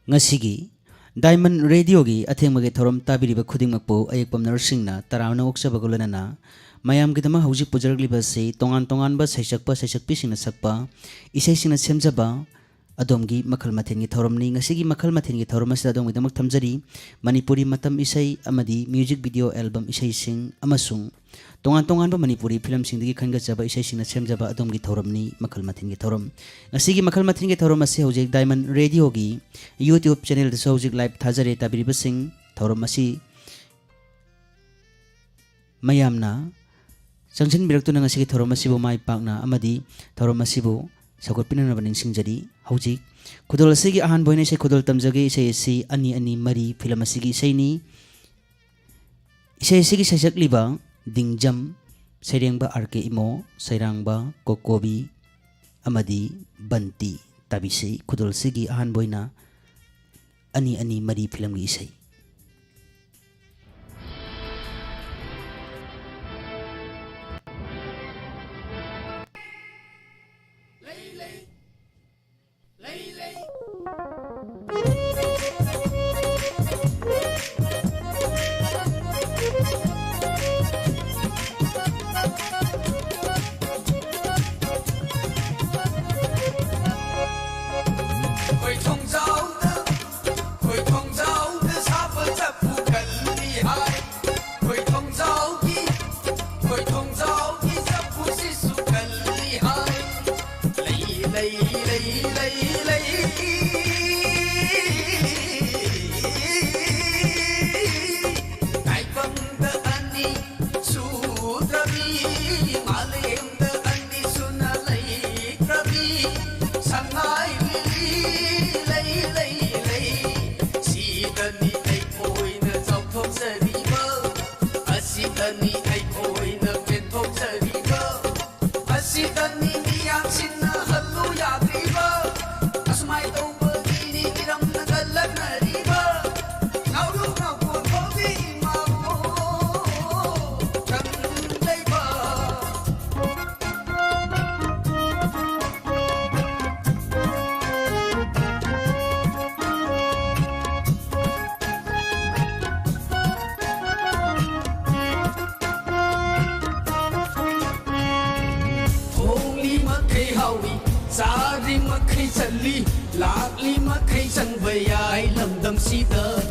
ngasi Diamond Radio gi athengmage thorom tabiriba khudingmakpo ayekpam narsingna tarawna oksabagolana mayam gidama hauji pujargliba se tongan ba saisakpi singna sakpa isai singna semjaba adomgi makhal mathengi thoromni ngasigi makhal mathengi thorom asida adom gidamak thamjari manipuri matam isai amadi music video album isai sing amasung tongan ba manipuri film singdagi khanga jaba isai singna semjaba adomgi thoromni makhal mathengi thorom ngasigi makhal mathengi thorom ase hojik Diamond Radio gi YouTube channel da hojik live thajare tabiriba sing thorom asi mayamna sangsin biraktuna ngasigi thorom asibu mai pakna amadi thorom asibu sakotpinana baning singjari hojik khudol asigi ahan boine se khudol tamjage isai si ani mari film asigi isaini isai asigi sajak dingjam sairengba RK Imo sairangba kokobi amadi banti tabisi khudol sigi ahan boina ani mari film gi isai Sari makai chali lakli makai chanbayai lamdam sida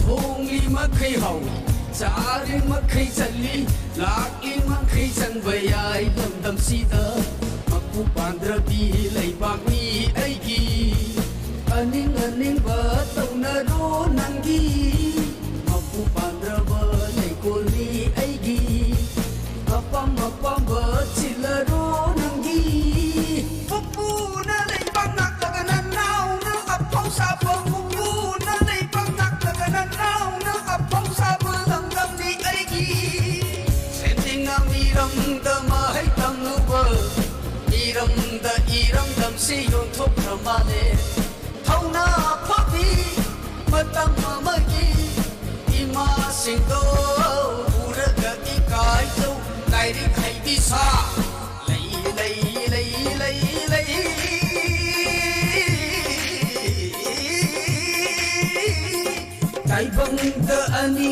thongli makai hawi sari makai chali lakli makai chanbayai lamdam sida maku pandra bi leibak ni aigi aning ba taunaro nangi maku pandra ba leikoli aigi apam ba chilaro nangi Iram si yon thop ramale thauna phabi matam amagi ima singdo uraga ikai zo nairi khaidi sa lei taibang da ani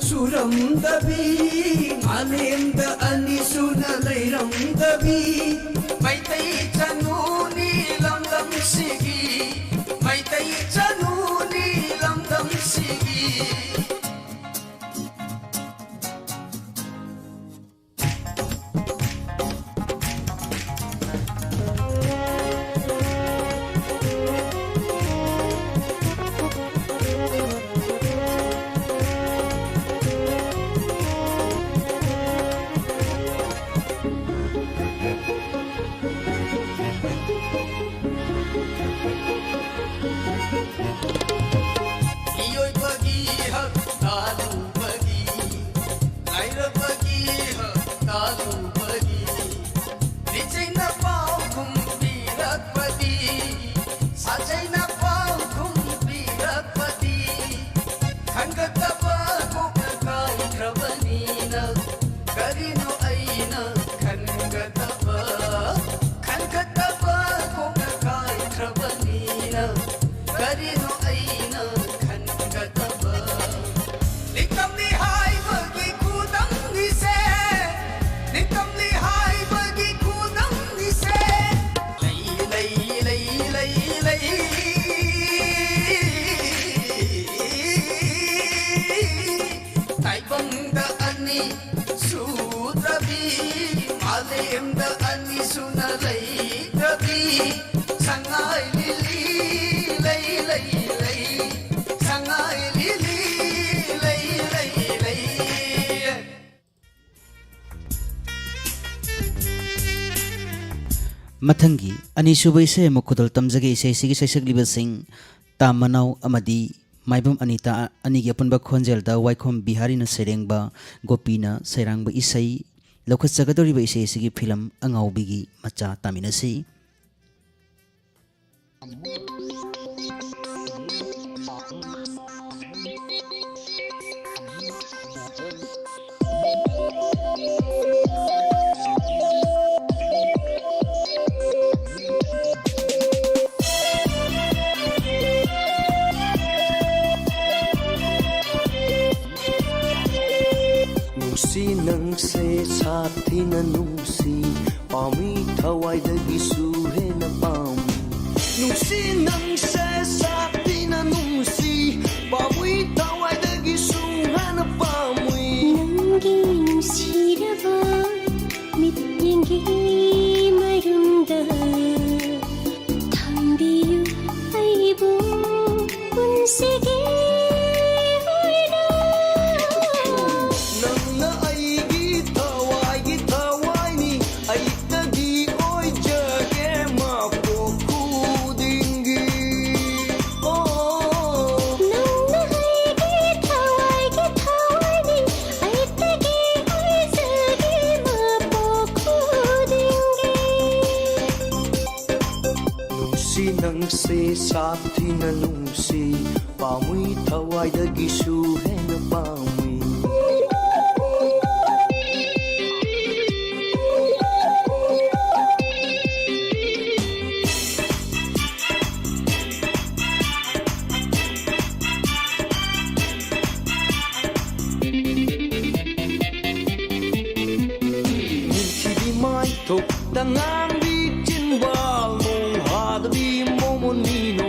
suram dabi malem da ani suna leiram dabi maitai chanuni lamdam sigi maitai chanuni lamdam sigi ꯁꯨꯅ ꯂꯩꯇꯕꯤ ꯁꯉꯥꯏ ꯂꯤꯂꯤ ꯂꯩ ꯂꯩ ꯂꯩ ꯁꯉꯥꯏ ꯂꯤꯂꯤ ꯂꯩ ꯂꯩ ꯂꯩ ꯃꯊꯪꯒꯤ ꯑꯅꯤꯁꯨꯕ ꯏꯁꯩ ꯑꯃ ꯈꯨꯗꯣꯜ ꯇꯝꯖꯒꯦ ꯏꯁꯩꯁꯤꯒꯤ ꯁꯩꯁꯛꯂꯤꯕꯁꯤꯡ ꯇꯥꯝ ꯃꯅꯥꯎ ꯑꯃꯗꯤ ꯃꯥꯏꯕꯝ ꯑꯅꯤꯇꯥ ꯑꯅꯤꯒꯤ ꯑꯄꯨꯟꯕ ꯈꯣꯟꯖꯦꯜꯗ ꯋꯥꯏꯈꯣꯝ ꯕꯤꯍꯥꯔꯤꯅ ꯁꯩꯔꯦꯡꯕ ꯒꯣꯄꯤꯅ ꯁꯩꯔꯥꯡꯕ ꯏꯁꯩ ꯂꯧꯈꯠꯆꯒꯗꯧꯔꯤꯕ ꯏꯁꯩ ꯑꯁꯤꯒꯤ ꯐꯤꯂꯝ ꯑꯉꯥꯎꯕꯤꯒꯤ ꯃꯆꯥ ꯇꯥꯃꯤꯟꯅꯁꯤ ꯅꯨꯡꯁꯤ ꯅꯪꯁꯦ ꯁꯥꯊꯤꯅ ꯅꯨꯡꯁꯤ ꯄꯥꯝꯃꯤ ꯊꯋꯥꯏꯗꯒꯤꯁꯨ ꯍꯦꯟꯅ ꯄꯥꯝꯃꯤ ꯅꯨꯡꯁꯤ ꯅꯪꯁꯦ ꯁꯥꯊꯤꯅ ꯅꯨꯡꯁꯤ ꯄꯥꯝꯃꯤ ꯊꯋꯥꯏꯗꯒꯤꯁꯨ ꯍꯦꯟꯅ ꯄꯥꯝꯃꯤ ꯅꯪꯒꯤ ꯅꯨꯡꯁꯤꯔꯕ ꯃꯤꯠꯌꯦꯡꯒꯤ ꯃꯔꯨꯝꯗ ꯊꯝꯕꯤꯌꯨ ꯑꯩꯕꯨ ꯄꯨꯟꯁꯤꯒꯤ ꯅꯪꯁꯦ ꯁꯥꯊꯤꯅ ꯅꯨꯡꯁꯤ ꯄꯥꯝꯃꯤ ꯊꯋꯥꯏꯗꯒꯤꯁꯨ ꯍꯦꯟꯅ ꯄꯥꯝꯃꯤ ꯅꯨꯡꯁꯤꯕꯤ ꯃꯥꯏꯊꯣꯛꯇ ꯉꯥꯡꯕꯤ ꯆꯤꯟꯕꯥꯜ Nino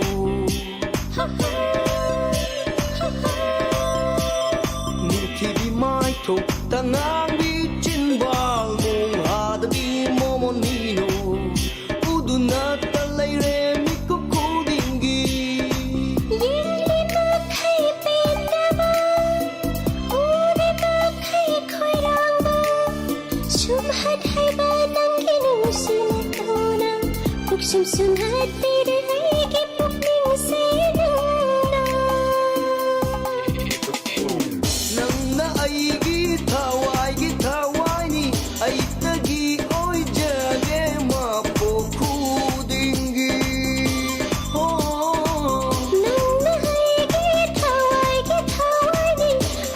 Nitibi mai thuk tangang bi chinbal mong hadabi momonino uduna talaire mi kukudingi yili makai pendaba uri makai khoirangba sumhat haiba nanggi nusinatona puksum sumhat pere haigi pukning senuna nangna aigi thawai ni aitagi oi jage ma pokudingi nangna haigi thawai ni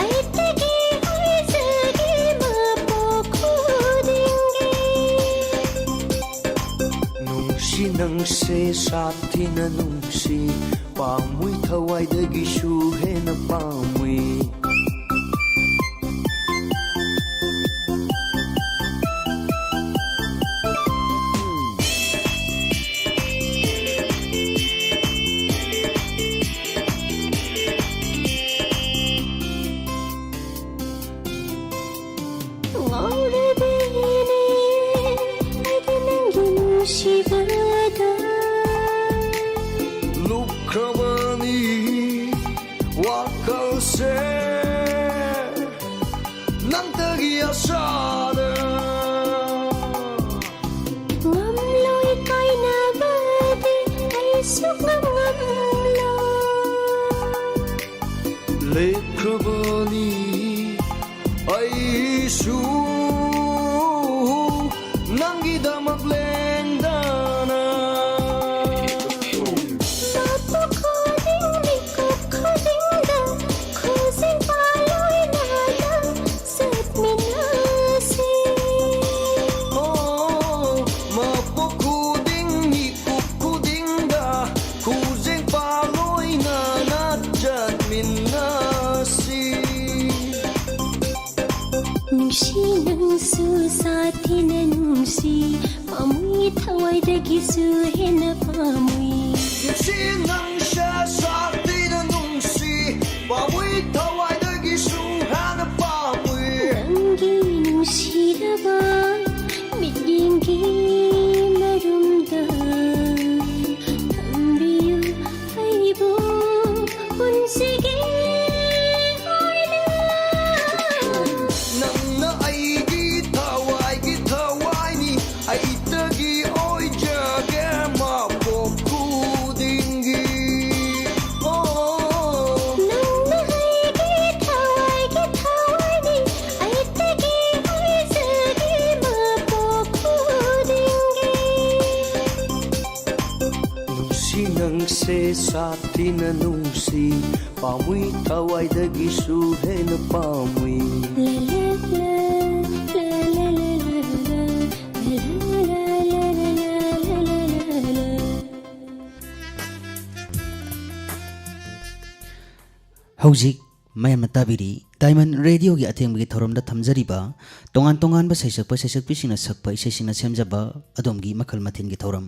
aitagi oi jage ma pokudingi nungsi nangse sathina nungsi pamui thawaidagishu hena pamui Lukhabani wakalse nangtagi asada ngamloi kaina bade ai suk ngamlo Lekhabani aisu nangi damak lendana Sathina nungsi pamui thawaidagisu hena pamui nungsi nangsha sathina nungsi pamui thawaidagisu hena pamui nangi nungsiraba midyenggi ꯅꯪꯇꯒꯤ ꯑꯣꯏꯖꯒꯦ ꯃꯄꯣꯛ ꯈꯨꯗꯤꯡꯒꯤ Nangna haige thawai ni aitagi oisagi mapokudingi ꯅꯨꯡꯁꯤ ꯅꯪꯁꯦ ꯁꯥꯊꯤꯅ ꯅꯨꯡꯁꯤ ꯄꯥꯝꯃꯨꯏ ꯊꯋꯥꯏꯗꯒꯤꯁꯨ ꯍꯦꯟꯅ ꯄꯥꯝꯃꯨꯏ La la la la la la la la ꯍꯧꯖꯤꯛ ꯃꯌꯥꯝꯅ ꯇꯥꯕꯤꯔꯤ diamond ꯔꯦꯗꯤꯑꯣꯒꯤ ꯑꯊꯦꯡꯕꯒꯤ ꯊꯧꯔꯝꯗ ꯊꯝꯖꯔꯤꯕ ꯇꯣꯉꯥꯟ ꯇꯣꯉꯥꯟꯕ ꯁꯩꯁꯛꯄ ꯁꯩꯁꯛꯄꯤꯁꯤꯡꯅ ꯁꯛꯄ ꯏꯁꯩꯁꯤꯡꯅ ꯁꯦꯝꯖꯕ ꯑꯗꯣꯝꯒꯤ ꯃꯈꯜ ꯃꯊꯦꯜꯒꯤ ꯊꯧꯔꯝ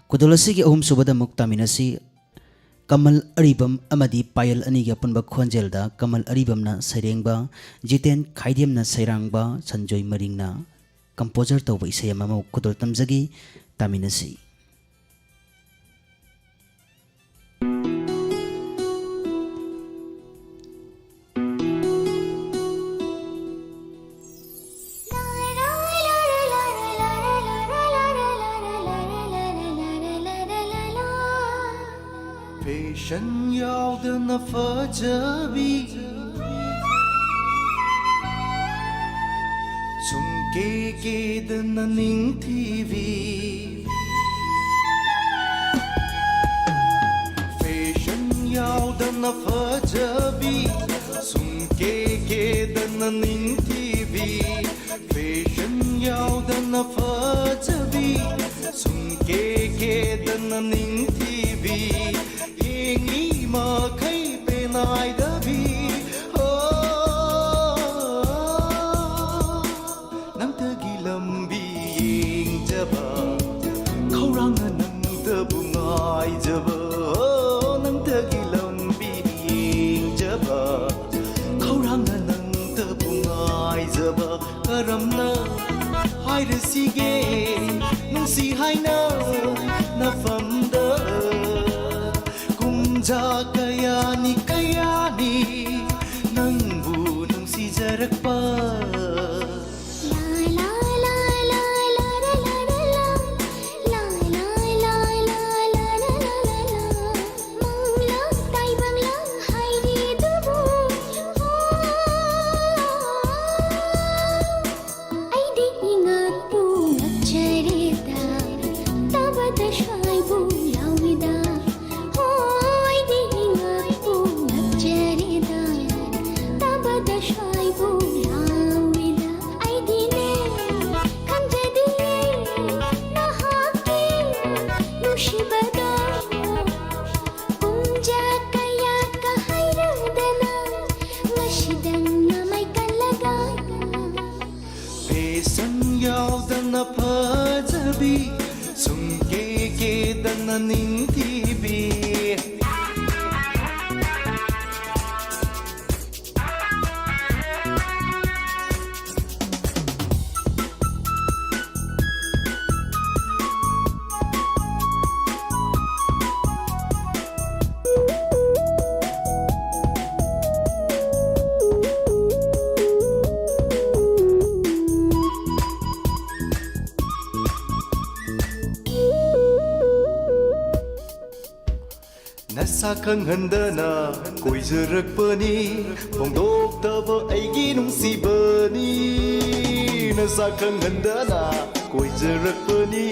ꯈꯨꯗꯣꯜ ꯑꯁꯤꯒꯤ ꯑꯍꯨꯝꯁꯨꯕꯗ ꯑꯃꯨꯛ ꯇꯥꯃꯤꯟꯅꯁꯤ ꯀꯃꯜ ꯑꯔꯤꯕꯝ ꯑꯃꯗꯤ ꯄꯥꯌꯜ ꯑꯅꯤꯒꯤ ꯑꯄꯨꯟꯕ ꯈꯣꯟꯖꯦꯜꯗ ꯀꯃꯜ ꯑꯔꯤꯕꯝꯅ ꯁꯩꯔꯦꯡꯕ ꯖꯤꯇꯦꯟ ꯈꯥꯏꯗꯦꯝꯅ ꯁꯩꯔꯥꯡꯕ ꯁꯟꯖꯣꯏ ꯃꯔꯤꯡꯅ ꯀꯝꯄꯣꯖꯔ ꯇꯧꯕ ꯏꯁꯩ ꯑꯃ ꯑꯃꯨꯛ ꯈꯨꯗꯣꯜ ꯇꯝꯖꯒꯤ ꯇꯥꯃꯤꯟꯅꯁꯤ ꯐꯦꯁꯟ ꯌꯥꯎꯗꯅ ꯐꯖꯕꯤ ꯁꯨꯝ ꯀꯦꯗꯅ ꯅꯤꯡꯊꯤꯕꯤ ꯐꯦꯁꯟ ꯌꯥꯎꯗꯅ ꯐꯖꯕꯤ ꯁꯨꯝ ꯀꯦꯗꯅ ꯅꯤꯡꯊꯤꯕꯤ ꯐꯦꯁꯟ ꯌꯥꯎꯗꯅ ꯐꯖꯕꯤ ꯁꯨꯝ ꯀꯦꯗꯅ ꯅꯤꯡꯊꯤꯕꯤ ꯌꯦꯡꯉꯤ ꯃꯈꯩ ꯄꯦꯅꯥꯏꯗꯕꯤ ꯅꯪꯇꯒꯤ ꯂꯝꯕꯤ ꯌꯦꯡꯖꯕ ꯈꯧꯔꯥꯡꯅ ꯅꯪꯇꯕꯨ ꯉꯥꯏꯖꯕ ꯅꯪꯇꯒꯤ ꯂꯝꯕꯤ ꯌꯦꯡꯖꯕ ꯈꯧꯔꯥꯡꯅ ꯅꯪꯇꯕꯨ ꯉꯥꯏꯖꯕ ꯀꯔꯝꯅ ꯍꯥꯏꯔꯁꯤꯒꯦ ꯅꯨꯡꯁꯤ ꯍꯥꯏꯅ ꯅꯐꯝꯗ ꯀꯨꯝꯖꯥ ꯀꯌꯥꯅꯤ ꯀꯌꯥꯅꯤ ꯅꯪꯕꯨ ꯅꯨꯡꯁꯤꯖꯔꯛꯄ ꯐꯦꯁꯟ ꯌꯥꯎꯗꯅ ꯐꯖꯕꯤ ꯁꯨꯝ ꯀꯦꯗꯅ ꯅꯤꯡꯊꯤꯕꯤ ꯅꯁꯥ ꯈꯪꯍꯟꯗꯅ ꯀꯣꯏꯖꯔꯛꯄꯅꯤ ꯐꯣꯡꯗꯣꯛꯇꯕ ꯑꯩꯒꯤ ꯅꯨꯡꯁꯤꯕꯅꯤ ꯅꯁꯥ ꯈꯪꯍꯟꯗꯅ ꯀꯣꯏꯖꯔꯛꯄꯅꯤ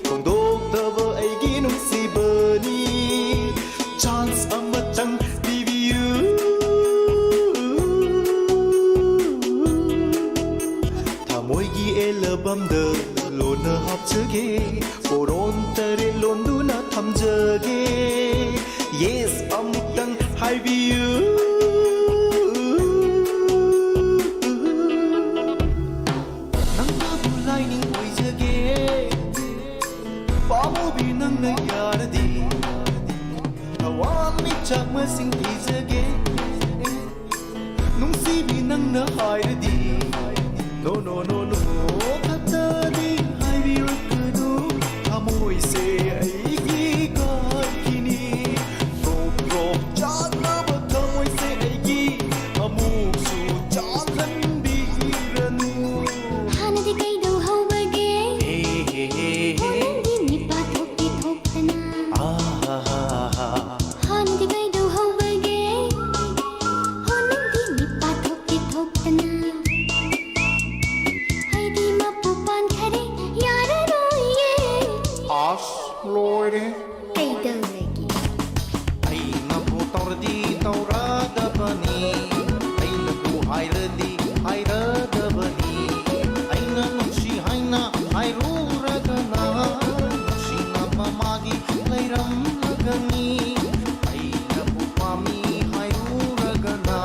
ꯐꯣꯡꯗꯣꯛꯇꯕ ꯑꯩꯒꯤ ꯅꯨꯡꯁꯤꯕꯅꯤ ꯆꯥꯟꯁ ꯑꯃꯇꯪ ꯄꯤꯕꯤꯌꯨ ꯊꯃꯣꯏꯒꯤ ꯑꯦꯜꯕꯝꯗ ꯂꯣꯟꯅ ꯍꯥꯞꯆꯒꯦ ꯀꯣꯔꯣꯟ ꯇꯔꯦꯠ ꯂꯣꯟꯗꯨꯅ ꯊꯝꯖꯒꯦ Yes, amutang haibiyu Nangna bulai ning oijage Pamubi nangna yaradi Awan mi chak masing hijage Nungsibi nangna hairadi No no no no Katadi haibirukadu Amoy se aigi kaikini Lord. Kaidaulagi. Ay nabu tordi taurada bani. Ay nabu hayradi hayrada bani. Ay na nungsi hayna hayruragana. Nungsi na mamagi layram lagani. Ay nabu pami hayruragana.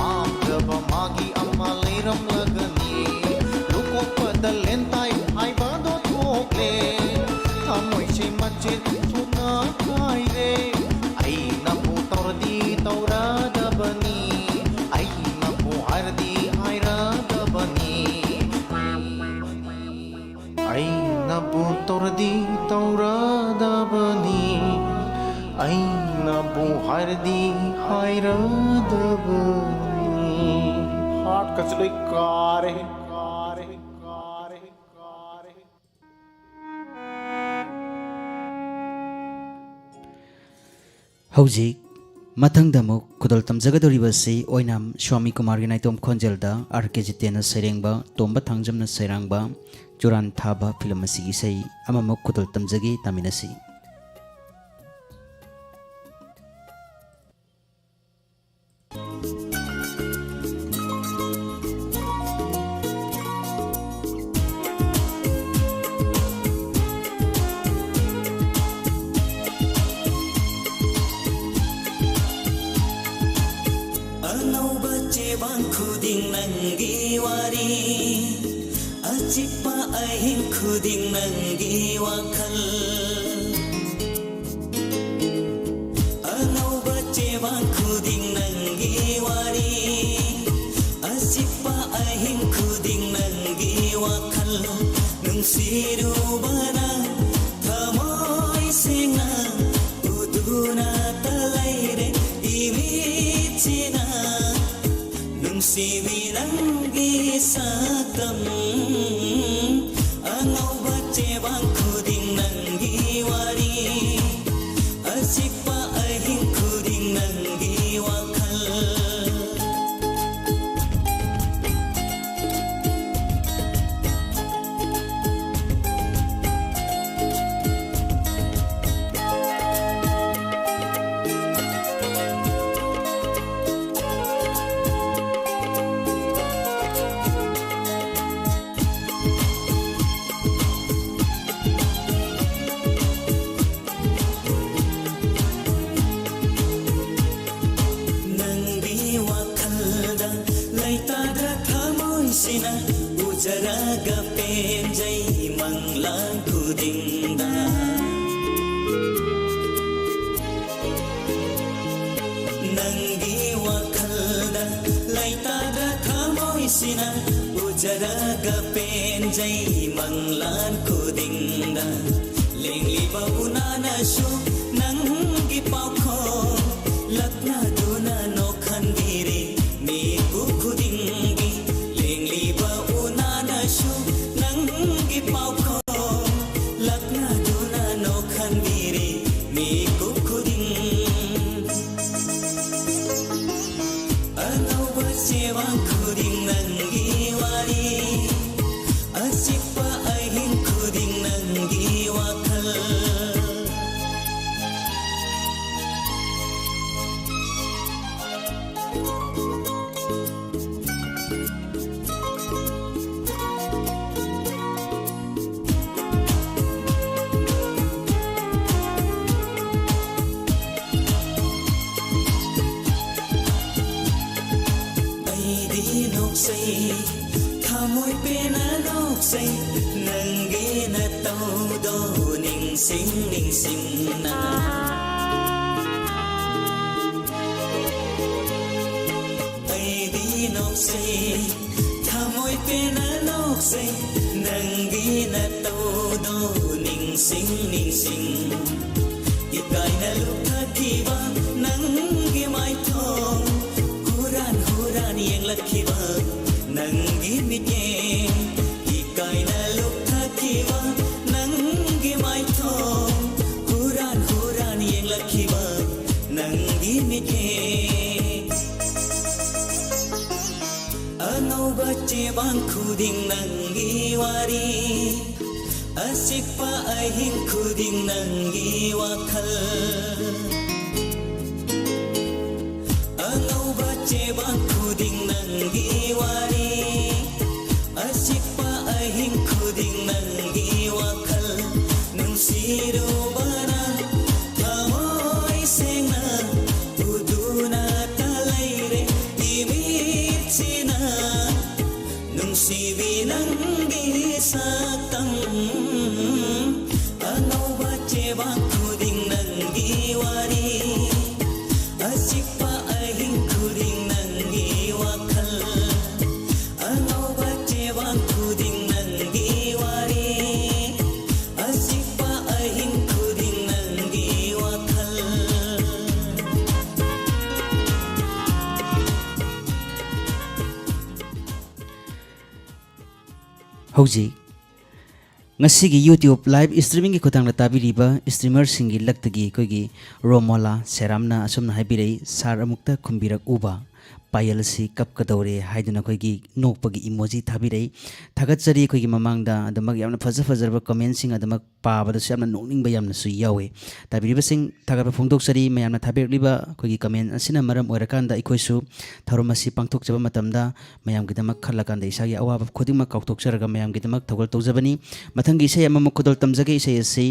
Amdaba magi amma layram lagani. Lukok padalentay ay badot mokle. Amoy si macit suna kaire. Ay nabu tordi taurada bani. Ay nabu hardi hayrada bani. Ay nabu tordi taurada bani. Ay nabu hardi hayrada bani. Heart kachli kare kare kare kare. Hojik mathangdamuk kudol tamjagadoribasi oinam Swami Kumar gi naitom khonjelda RK Jitena serengba tomba thangjamna serangba Churan Thaba film asigi sei amamuk kudol tamjagi taminasi. Anauba cebang kuding nanggi wari Acipa ahing kuding nanggi wakal Anauba cebang kuding nanggi wari Acipa ahing kuding nanggi wakal Nung sirubana thamoy sena Uduna talaire imitina Nung siwirangi sakam Angaw bache bang kuding nanggi wari Asipa ahing kuding nanggi wakal Nanggi wakalda laitadra thamoy sina Ujaraga penjai manglang kudingda Nanggi wakalda laitadra thamoy sina Ujaraga penjai manglang kudingda Lengli baunana shu nanggi paukho Lakna duna no khandire me kudingi Lengli baunana shu nanggi paukho Lakna duna no khandire me kuding Anau bachewa kuding nanggi wari Asipa ahing kuding nanggi wakal Aidi noksai thamoy pena noksai Nanggi na tau do ning sing na Aidi noksai thamoy pena noksai Nanggi na tau do ning sing Ikay na lukhakiba nanggi mai thong Huran huran yang lakhiba nanggi mitye Ikay na lukhakiba nanggi mai thong Huran huran yang lakhiba nanggi mitye Anau bache bang kuding nanggi wari ꯑꯆꯤꯛꯄ ꯑꯍꯤꯡ ꯈꯨꯗꯤꯡ ꯅꯪꯒꯤ ꯋꯥꯈꯜ ꯑꯉꯧꯕ ꯆꯦꯕꯥꯡ ꯈꯨꯗꯤꯡ ꯅꯪꯒꯤ ꯋꯥꯔꯤ ꯑꯆꯤꯛꯄ ꯑꯍꯤꯡ ꯈꯨꯗꯤꯡ ꯅꯪꯒꯤ ꯋꯥꯈꯜ ꯅꯨꯡꯁꯤꯔꯨꯕꯅ ꯊꯃꯣꯏ ꯁꯦꯡꯅ ꯎꯗꯨꯅ ꯇ ꯂꯩꯔꯦ ꯏꯃꯤꯠꯁꯤꯅ ꯅꯨꯡꯁꯤꯕꯤ ꯅꯪꯒꯤ ꯁꯛꯇꯝ ꯑꯉꯧꯕ ꯆꯦꯕꯥꯡ ꯈꯨꯗꯤꯡ ꯅꯪꯒꯤ ꯋꯥꯔꯤ ꯑꯆꯤꯛꯄ ꯑꯍꯤꯡ ꯈꯨꯗꯤꯡ ꯅꯪꯒꯤ ꯋꯥꯈꯜ ꯑꯉꯧꯕ ꯆꯦꯕꯥꯡ ꯈꯨꯗꯤꯡ ꯅꯪꯒꯤ ꯋꯥꯔꯤ ꯑꯆꯤꯛꯄ ꯑꯍꯤꯡ ꯈꯨꯗꯤꯡ ꯅꯪꯒꯤ ꯋꯥꯈꯜ ꯍꯧꯖꯤꯛ ꯉꯁꯤꯒꯤ ꯌꯨꯇ꯭ꯌꯨꯕ ꯂꯥꯏꯚ ꯁ꯭ꯇ꯭ꯔꯤꯃꯤꯡꯒꯤ ꯈꯨꯠꯊꯥꯡꯗ ꯇꯥꯕꯤꯔꯤꯕ ꯁ꯭ꯇ꯭ꯔꯤꯃꯔꯁꯤꯡꯒꯤ ꯂꯛꯇꯒꯤ ꯑꯩꯈꯣꯏꯒꯤ ꯔꯣꯃꯣꯂꯥ ꯁꯦꯔꯥꯝꯅ ꯑꯁꯨꯝꯅ ꯍꯥꯏꯕꯤꯔꯛꯏ ꯁꯥꯔ ꯑꯃꯨꯛꯇ ꯈꯨꯝꯕꯤꯔꯛꯎꯕ ꯄꯥꯌꯜ ꯑꯁꯤ ꯀꯞꯀꯗꯧꯔꯦ ꯍꯥꯏꯗꯨꯅ ꯑꯩꯈꯣꯏꯒꯤ ꯅꯣꯛꯄꯒꯤ ꯏꯃꯣꯖꯤ ꯊꯥꯕꯤꯔꯛꯏ ꯊꯥꯒꯠꯆꯔꯤ ꯑꯩꯈꯣꯏꯒꯤ ꯃꯃꯥꯡꯗ ꯑꯗꯨꯃꯛ ꯌꯥꯝꯅ ꯐꯖꯔꯕ ꯀꯃꯦꯟꯁꯤꯡ ꯑꯗꯨꯃꯛ ꯄꯥꯕꯗꯁꯨ ꯌꯥꯝꯅ ꯅꯣꯛꯅꯤꯡꯕ ꯌꯥꯝꯅꯁꯨ ꯌꯥꯎꯋꯤ ꯇꯥꯕꯤꯔꯤꯕꯁꯤꯡ ꯊꯥꯒꯠꯄ ꯐꯣꯡꯗꯣꯛꯆꯔꯤ ꯃꯌꯥꯝꯅ ꯊꯥꯕꯤꯔꯛꯂꯤꯕ ꯑꯩꯈꯣꯏꯒꯤ ꯀꯃꯦꯟ ꯑꯁꯤꯅ ꯃꯔꯝ ꯑꯣꯏꯔꯀꯥꯟꯗ ꯑꯩꯈꯣꯏꯁꯨ ꯊꯧꯔꯝ ꯑꯁꯤ ꯄꯥꯡꯊꯣꯛꯆꯕ ꯃꯇꯝꯗ ꯃꯌꯥꯝꯒꯤꯗꯃꯛ ꯈꯜꯂꯀꯥꯟꯗ ꯏꯁꯥꯒꯤ ꯑꯋꯥꯕ ꯈꯨꯗꯤꯡꯃꯛ ꯀꯥꯎꯊꯣꯛꯆꯔꯒ ꯃꯌꯥꯝꯒꯤꯗꯃꯛ ꯊꯧꯒꯜ ꯇꯧꯖꯕꯅꯤ ꯃꯊꯪꯒꯤ ꯏꯁꯩ ꯑꯃꯃꯨꯛ ꯈꯨꯗꯣꯜ ꯇꯝꯖꯒꯦ ꯏꯁꯩ ꯑꯁꯤ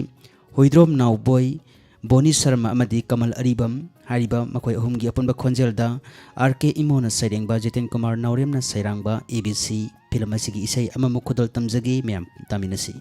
ꯍꯨꯏꯗ꯭ꯔꯣꯝ ꯅꯥꯎꯕꯣꯏ ꯕꯣꯅꯤ ꯁꯔꯃ ꯑꯃꯗꯤ ꯀꯃꯜ ꯑꯔꯤꯕꯝ ꯍꯥꯏꯔꯤꯕ ꯃꯈꯣꯏ ꯑꯍꯨꯝꯒꯤ ꯑꯄꯨꯟꯕ ꯈꯣꯟꯖꯦꯜꯗ ꯑꯥꯔ.ꯀꯦ ꯏꯃꯣꯅ ꯁꯩꯔꯦꯡꯕ ꯖꯤꯇꯦꯟ ꯀꯨꯃꯥꯔ ꯅꯥꯎꯔꯦꯝꯅ ꯁꯩꯔꯥꯡꯕ ABC ꯐꯤꯂꯝ ꯑꯁꯤꯒꯤ ꯏꯁꯩ ꯑꯃꯃꯨꯛ ꯈꯨꯗꯣꯜ ꯇꯝꯖꯒꯦ ꯃꯌꯥꯝ ꯇꯥꯃꯤꯟꯅꯁꯤ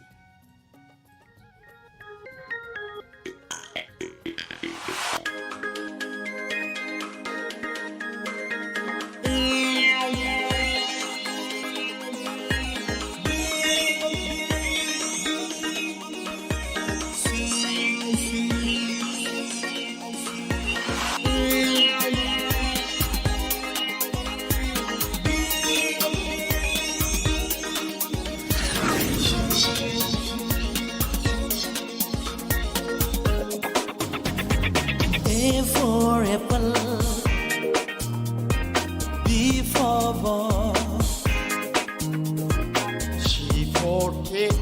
A for apple, B for ball, C for cake,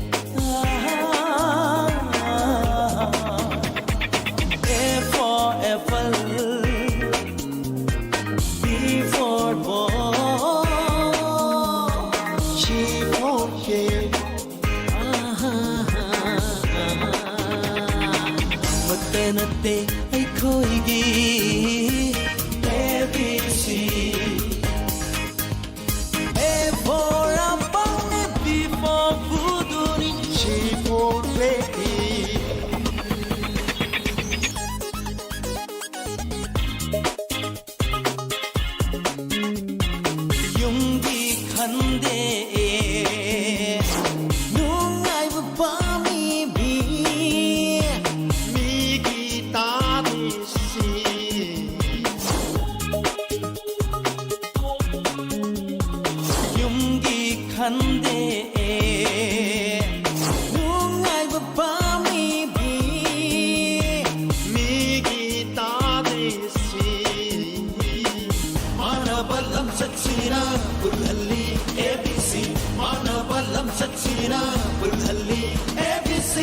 A for apple, B for ball, C for cake, ಮತ್ತೆ ನತ್ತೆ ಐಖೋಯಿಗಿ ABC A for apple, B for buduni C for baby, ꯌꯨꯝꯒꯤ ꯈꯟꯗꯦ ꯅꯨꯡꯉꯥꯏꯕ ꯄꯥꯝꯃꯤꯕꯤ 미기 따비시, ꯌꯨꯝꯒꯤ ꯈꯟꯗꯦ ꯅꯨꯡꯉꯥꯏꯕ ꯄꯥꯝꯃꯤꯕꯤ 미기 따비시, 마나바 lamsatsina 불hal리 ABC 마나바 lamsatsina 불hal리 ABC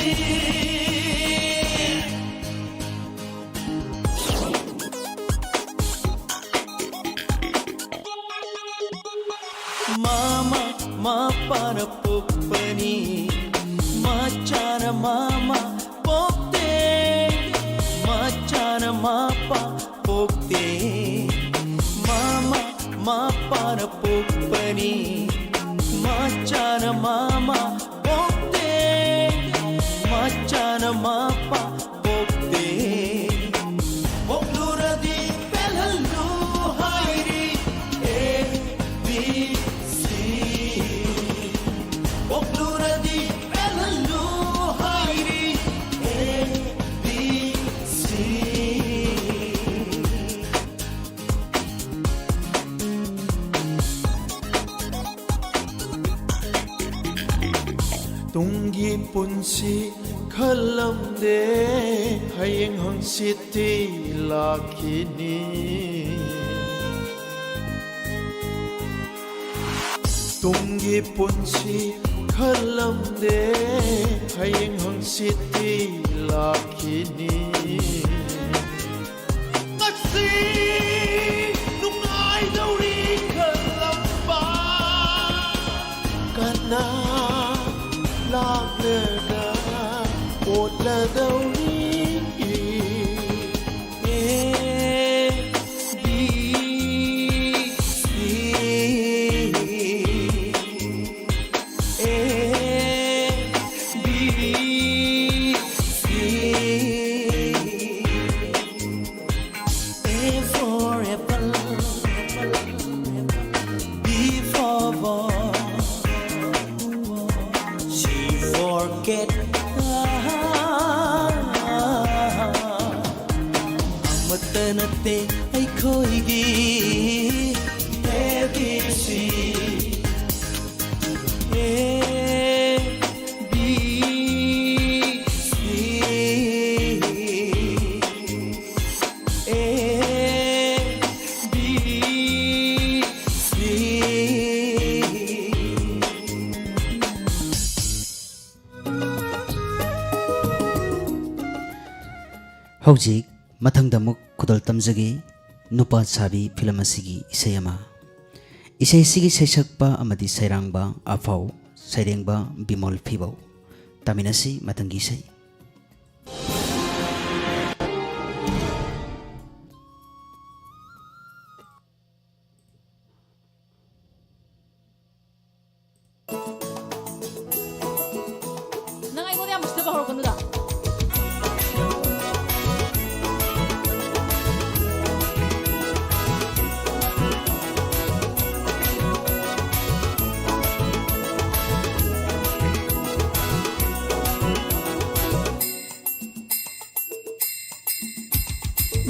Mama mapana pupani machana mama pokte machana mapa pokte mama mapana pupani machana mama pokte machana mapa pokte Okluradi pelallu hairi ABC Okluradi pelallu hairi ABC ꯇꯨꯡꯒꯤ ꯄꯨꯟꯁꯤ ꯈꯜꯂꯝꯗꯦ ꯍꯌꯦꯡ ꯍꯪꯆꯤꯠꯇꯤ ꯂꯥꯛꯈꯤꯅꯤ ꯇꯨꯡꯒꯤ ꯄꯨꯟꯁꯤ ꯈꯜꯂꯝꯗꯦ ꯍꯌꯦꯡ ꯍꯪꯆꯤꯠꯇꯤ ꯂꯥꯛꯈꯤꯅꯤ ꯉꯁꯤ ꯅꯨꯡꯉꯥꯏꯗꯧꯔꯤ ꯈꯜꯂꯝꯕ ꯀꯅꯥ ꯂꯥꯛꯂꯒ ꯑꯣꯠꯂꯗꯧꯔꯤ ನತ್ತೆ ಐಖೋಯಿಗಿ ABC A B C A B C ꯍꯧꯖꯤꯛ ꯃꯊꯪꯗ ꯑꯃꯨꯛ ꯈꯨꯗꯣꯜ ꯇꯝꯖꯒꯦ ꯅꯨꯄꯥ ꯁꯥꯕꯤ ꯐꯤꯂꯝ ꯑꯁꯤꯒꯤ ꯏꯁꯩ ꯑꯃ ꯏꯁꯩ ꯑꯁꯤꯒꯤ ꯁꯩꯁꯛꯄ ꯑꯃꯗꯤ ꯁꯩꯔꯥꯡꯕ ꯑꯐꯥꯎ ꯁꯩꯔꯦꯡꯕ ꯕꯤꯃꯣꯜ ꯐꯤꯕꯧ ꯇꯥꯃꯤꯟꯅꯁꯤ ꯃꯊꯪꯒꯤ ꯏꯁꯩ ꯅꯪ ꯑꯩꯉꯣꯟꯗ ꯌꯥꯝ ꯎꯁꯤꯠꯇꯕ ꯍꯧꯔꯛꯀꯅꯨꯗ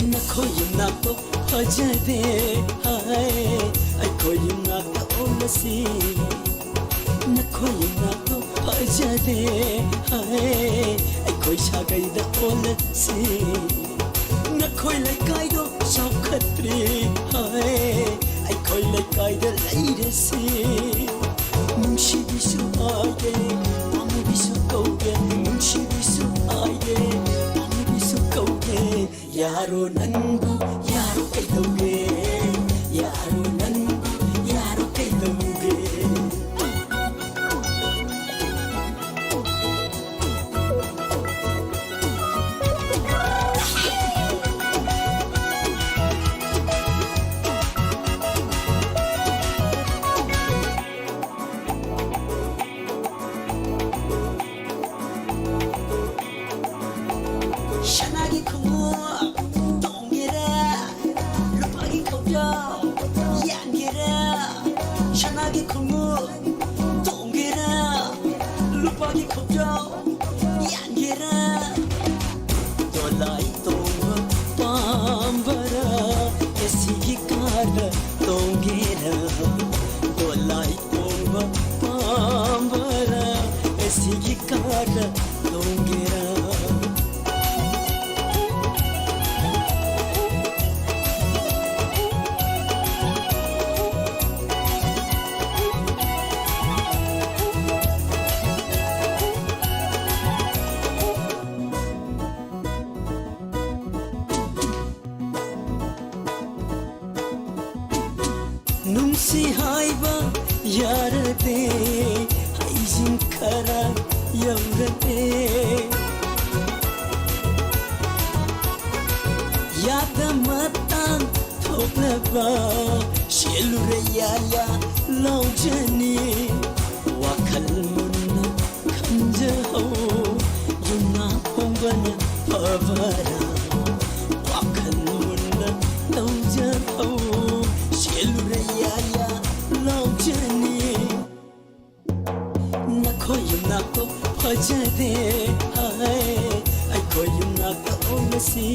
नखोई नाको फजदे हाय अखोई नाको ओलसी नखोई नाको फजदे हाय अखोई सागैदा ओलसी नखोई लकाइदो सौखत्री हाय अखोई लकाइदा लैरसी मुंशी बिसु आगे मामू बिसु कौगे मुंशी बिसु आगे यारो नंगू यारो कैदोगे यारो नंगू यारो कैदोगे शनागी खुमो शनागी खुमो 동게라 루파기 코죠 양게라 돌라이 동바 밤바라 에시기 카드 동게라 돌라이 동바 밤바라 에시기 카드 동게라 नुंसी हाइबा यारते हाइजिन खरा यौरते याद मतन थोपलबा शेलुरे याया लौजनी वाखल मुन्ना खंजहो युना पोंगन पवरा वाखल मुन्ना लौजहो शेलुरे याया लौजनी नखोई नाको फजदे हाय अखोई नाको ओलसी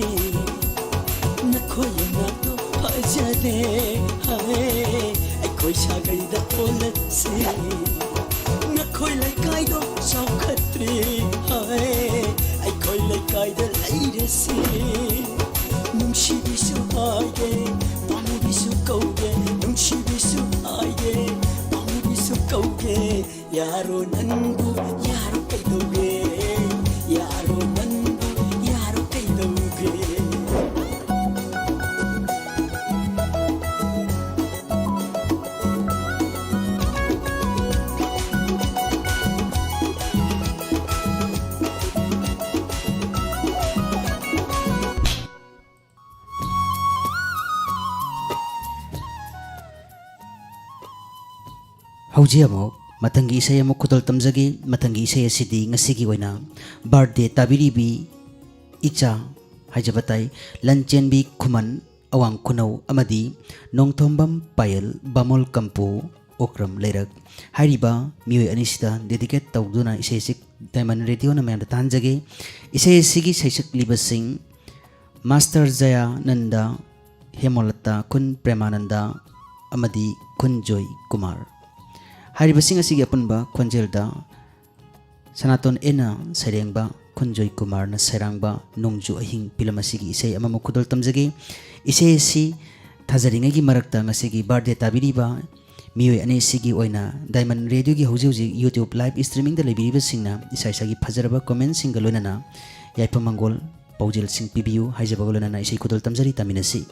नखोई नाको फजदे हाय अखोई सागैदा ओलसी नखोई लकाइदो सौखत्री हाय अखोई लकाइदा लैरसी नुंशिबिसु आगे पामुबिसु कौगे नुंशिबिसु आगे पामुबिसु कौगे यारो नंग ꯍꯧꯖꯤꯛ ꯑꯃꯨꯛ ꯃꯊꯪꯒꯤ ꯏꯁꯩ ꯑꯃꯨꯛ ꯈꯨꯗꯣꯜ ꯇꯝꯖꯒꯦ ꯃꯊꯪꯒꯤ ꯏꯁꯩ ꯑꯁꯤꯗꯤ ꯉꯁꯤꯒꯤ ꯑꯣꯏꯅ ꯕꯥꯔꯊꯗꯦ ꯇꯥꯕꯤꯔꯤꯕꯤ ꯏꯆꯥ ꯍꯥꯏꯖꯕ ꯇꯥꯏ ꯂꯟꯆꯦꯟꯕꯤ ꯈꯨꯃꯟ ꯑꯋꯥꯡ ꯈꯨꯅꯧ ꯑꯃꯗꯤ ꯅꯣꯡꯊꯣꯝꯕꯝ ꯄꯥꯌꯜ ꯕꯥꯃꯣꯜ ꯀꯝꯄꯨ ꯑꯣꯀ꯭ꯔꯝ ꯂꯩꯔꯛ ꯍꯥꯏꯔꯤꯕ ꯃꯤꯑꯣꯏ ꯑꯅꯤꯁꯤꯗ ꯗꯦꯗꯤꯀꯦꯠ ꯇꯧꯗꯨꯅ ꯏꯁꯩ ꯑꯁꯤ ꯗꯥꯏꯃꯟ ꯔꯦꯗꯤꯑꯣꯅ ꯃꯌꯥꯝꯗ ꯇꯥꯍꯟꯖꯒꯦ ꯏꯁꯩ ꯑꯁꯤꯒꯤ ꯁꯩꯁꯛꯂꯤꯕꯁꯤꯡ ꯃꯥꯁꯇꯔ ꯖꯌꯥꯅꯟꯗ ꯍꯦꯃꯣꯂꯇꯥ ꯈꯨꯟ ꯄ꯭ꯔꯦꯃꯥꯅꯟꯗ ꯑꯃꯗꯤ ꯈꯨꯟꯖꯣꯏ ꯀꯨꯃꯥꯔ ꯍꯥꯏꯔꯤꯕꯁꯤꯡ ꯑꯁꯤꯒꯤ ꯑꯄꯨꯟꯕ ꯈꯣꯟꯖꯦꯜꯗ ꯁꯅꯥꯇꯣꯟ ꯑꯦꯅ ꯁꯩꯔꯦꯡꯕ ꯈꯨꯟꯖꯣꯏ ꯀꯨꯃꯥꯔꯅ ꯁꯩꯔꯥꯡꯕ ꯅꯣꯡꯖꯨ ꯑꯍꯤꯡ ꯐꯤꯂꯝ ꯑꯁꯤꯒꯤ ꯏꯁꯩ ꯑꯃꯃꯨꯛ ꯈꯨꯗꯣꯜ ꯇꯝꯖꯒꯦ ꯏꯁꯩ ꯑꯁꯤ ꯊꯥꯖꯔꯤꯉꯩꯒꯤ ꯃꯔꯛꯇ ꯉꯁꯤꯒꯤ ꯕꯥꯔꯊꯗꯦ ꯇꯥꯕꯤꯔꯤꯕ ꯃꯤꯑꯣꯏ ꯑꯅꯤꯁꯤꯒꯤ ꯑꯣꯏꯅ ꯗꯥꯏꯃꯟ ꯔꯦꯗꯤꯑꯣꯒꯤ ꯍꯧꯖꯤꯛ ꯍꯧꯖꯤꯛ ꯌꯨꯇ꯭ꯌꯨꯕ ꯂꯥꯏꯚ ꯁ꯭ꯇ꯭ꯔꯤꯃꯤꯡꯗ ꯂꯩꯕꯤꯔꯤꯕꯁꯤꯡꯅ ꯏꯁꯥ ꯏꯁꯥꯒꯤ ꯐꯖꯔꯕ ꯀꯣꯃꯦꯟꯁꯤꯡꯒ ꯂꯣꯏꯅꯅ ꯌꯥꯏꯐ ꯃꯪꯒꯣꯜ ꯄꯥꯎꯖꯦꯜꯁꯤꯡ ꯄꯤꯕꯤꯌꯨ ꯍꯥꯏꯖꯕꯒ ꯂꯣꯏꯅꯅ ꯏꯁꯩ ꯈꯨꯗꯣꯜ ꯇꯝꯖꯔꯤ ꯇꯥꯃꯤꯟꯅꯁꯤ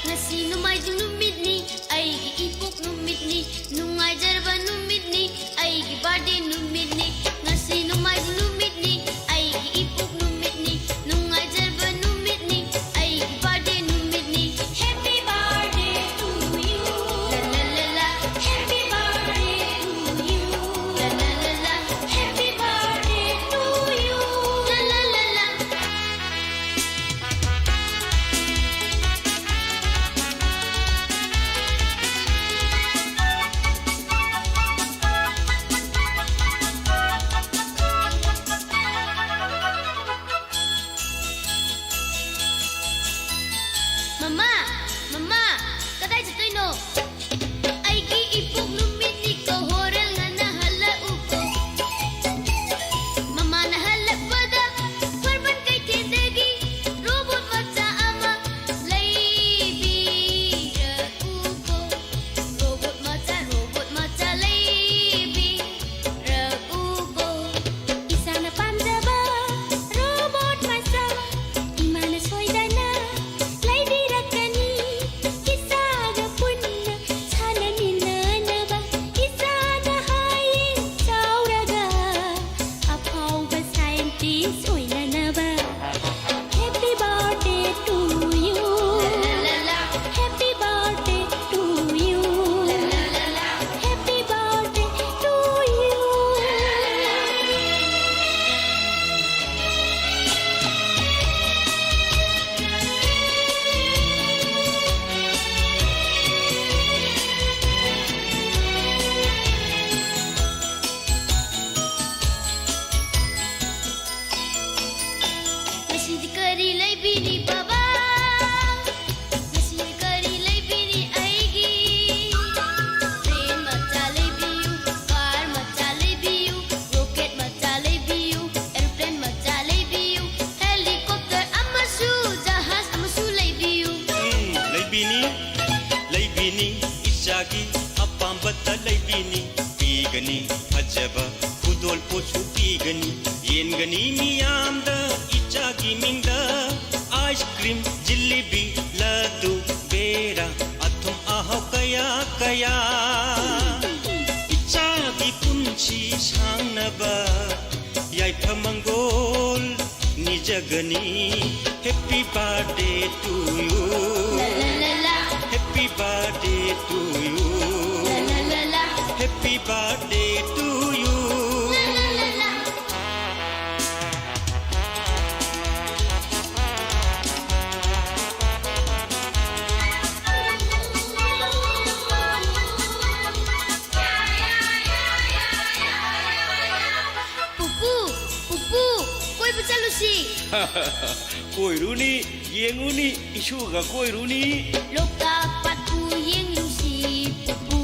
ngasi numaijing numitni aigi ipok numitni nungaijarba numitni aigi birthday numitni ngasi numaijing numitni aigi ipok numitni nungaijarba numitni aigi birthday numitni happy birthday to you la la la happy birthday to you la la la happy birthday to you la la la Mama, Mama, kadai chatoino? Aigi ipok numitni ko horel nga nahalau ko. Mama nahalak pada korban kay tindagi robot macha ama laibira uko. Robot macha laibira uko. Isa na pandaba robot macha imana soidana laibirakani isaga punna chananinanaba isaga hayin chauraga apauba scientist oinanaba happy birthday to you happy birthday to you happy birthday to you Masih kari laibini baba Masih kari laibini aigi Train macha laibiu Car macha laibiu Rocket macha laibiu Airplane macha laibiu Helicopter amasu Jahaz amasu laibiu ꯂꯩꯕꯤꯅꯤ ꯏꯆꯥꯒꯤ ꯑꯄꯥꯝꯕꯇ ꯂꯩꯕꯤꯅꯤ ꯄꯤꯒꯅꯤ ꯐꯖꯕ ꯈꯨꯗꯣꯜ ꯄꯣꯠꯁꯨ ꯄꯤꯒꯅꯤ ꯌꯦꯟꯒꯅꯤ ꯃꯤꯌꯥꯝꯗ ꯏꯆꯥꯒꯤ ꯃꯤꯡꯗ ice cream jalebi ꯂꯗꯨ ꯕꯦꯔꯥ ꯑꯊꯨꯝ ꯑꯍꯥꯎ ꯀꯌꯥ ꯀꯌꯥ ꯏꯆꯥꯒꯤ ꯄꯨꯟꯁꯤ ꯁꯥꯡꯅꯕ ꯌꯥꯏꯐ ꯃꯪꯒꯣꯜ ꯅꯤꯖꯒꯅꯤ Happy birthday to you Happy birthday to you Happy birthday to you Pupu, Pupu, koi bachalusi ꯀꯣꯏꯔꯨꯅꯤ ꯌꯦꯡꯉꯨꯅꯤ ꯏꯁꯨꯒ ꯀꯣꯏꯔꯨꯅꯤ Loktak patu yeng lusi Pupu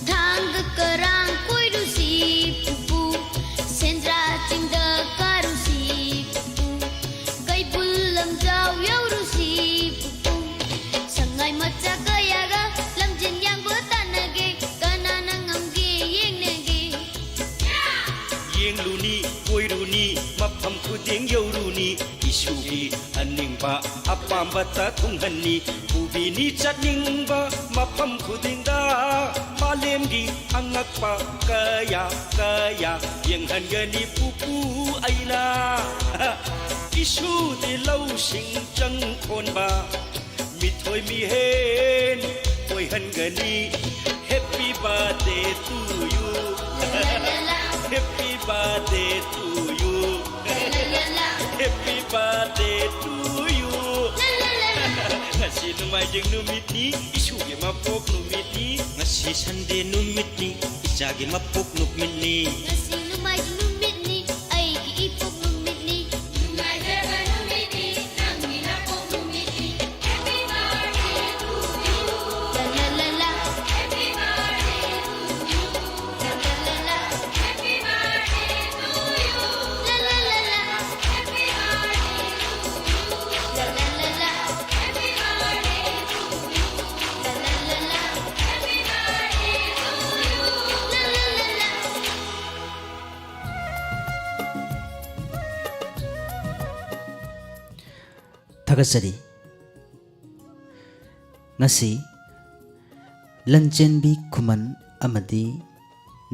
Thangga kerang koi lusi Pupu Sendra cingda karusi Pupu Kai pulang jau yau rusi Pupu Sangai maca kayaga Lamjen yang bertanage Kana nangamge yeng nege ꯌꯦꯡꯂꯨꯅꯤ ꯀꯣꯏꯔꯨꯅꯤ ꯃꯐꯝ ꯈꯨꯗꯤꯡ ꯌꯧꯔꯨꯅꯤ ꯏꯁꯨꯒꯤ ꯑꯅꯤꯡꯕ ꯑꯄꯥꯝꯕꯇ ꯊꯨꯡꯍꯟꯅꯤ ꯄꯨꯕꯤꯅꯤ ꯆꯠꯅꯤꯡꯕ ꯃꯐꯝ ꯈꯨꯗꯤꯡꯗ ꯃꯥꯂꯦꯝꯒꯤ ꯑꯉꯛꯄ ꯀꯌꯥ ꯀꯌꯥ ꯌꯦꯡꯍꯟꯒꯅꯤ ꯄꯨꯄꯨ ꯑꯩꯅ 이슈디 러우싱 정콘바 미토이 미헨 오이한가니 해피 바데 투유 해피 바데 투유 해피 바데 투유 ngasi numayjeng numitni isugi mapok numitni ngasi sande numitni ijagi mapok numitni ngasi numay numit ni ay giipok numit ni numayjaba numit ni nang ginapok numit ni happy birthday to you la la la happy birthday to you la la la happy birthday to you la la la happy birthday to you la la la happy birthday to you la la la happy birthday to you la la la Thagasari ngasi Lanjenbi Kuman amadi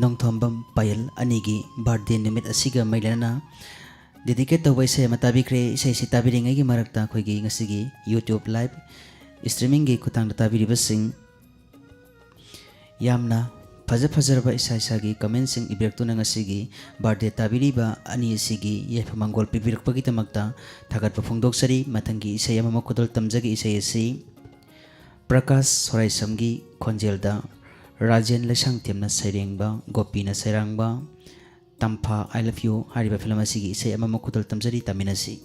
Nongthombam Payal anigi birthday nimit asiga mailana dedicate tawai se matabikre isai si tabiringai gi marakta khoigi ngasigi YouTube live streaming gi khutang da tabiribasing yamna fajarba isai sagi comment sing ibirtuna ngasigi birthday tabiriba ani asigi yefamangol pibirakpagi tamakta thagat phongdoksari mathangi isai ama makudol tamjagi isai asi Prakash Soraisamgi Khonjelda Rajen Lesang Temna Sairengba Gopina Sairangba Tampa I love you hariba film asigi isai ama makudol tamjari taminasi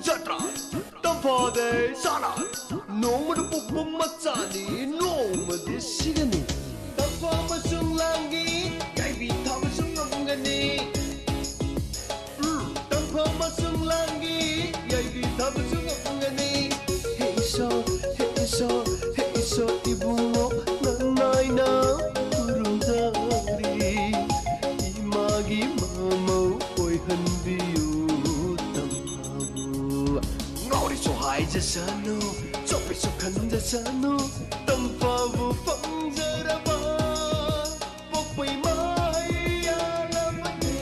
Jatra, Tampade Sana, no the Pupum Matsani, no the Sigani, Tampamasung Langi, Gaibi Tamasung Angani, Tampamasung Langi, Gaibi Tamasung Angani, Hey so, Ibumo, Nanaina, Urundari, Imagi Mamo, Oihanbiu. Sano, Sopi Sukanda Sano, Tampavu Pangzaraba, Pokpay Maya Lamane,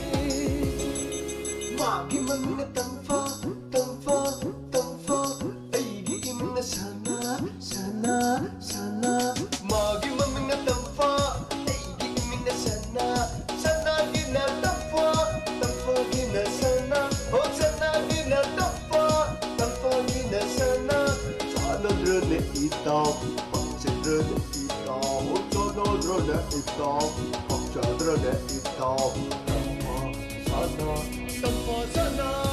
Magi Manga Tampa, Aigi Imna Sana, Magi Manga Tampa, Aigi Imna Sana, Gina Tampa Gina Sana. 박제들의 있다 어쩌더들의 있다 박자들의 있다 덤퍼 사나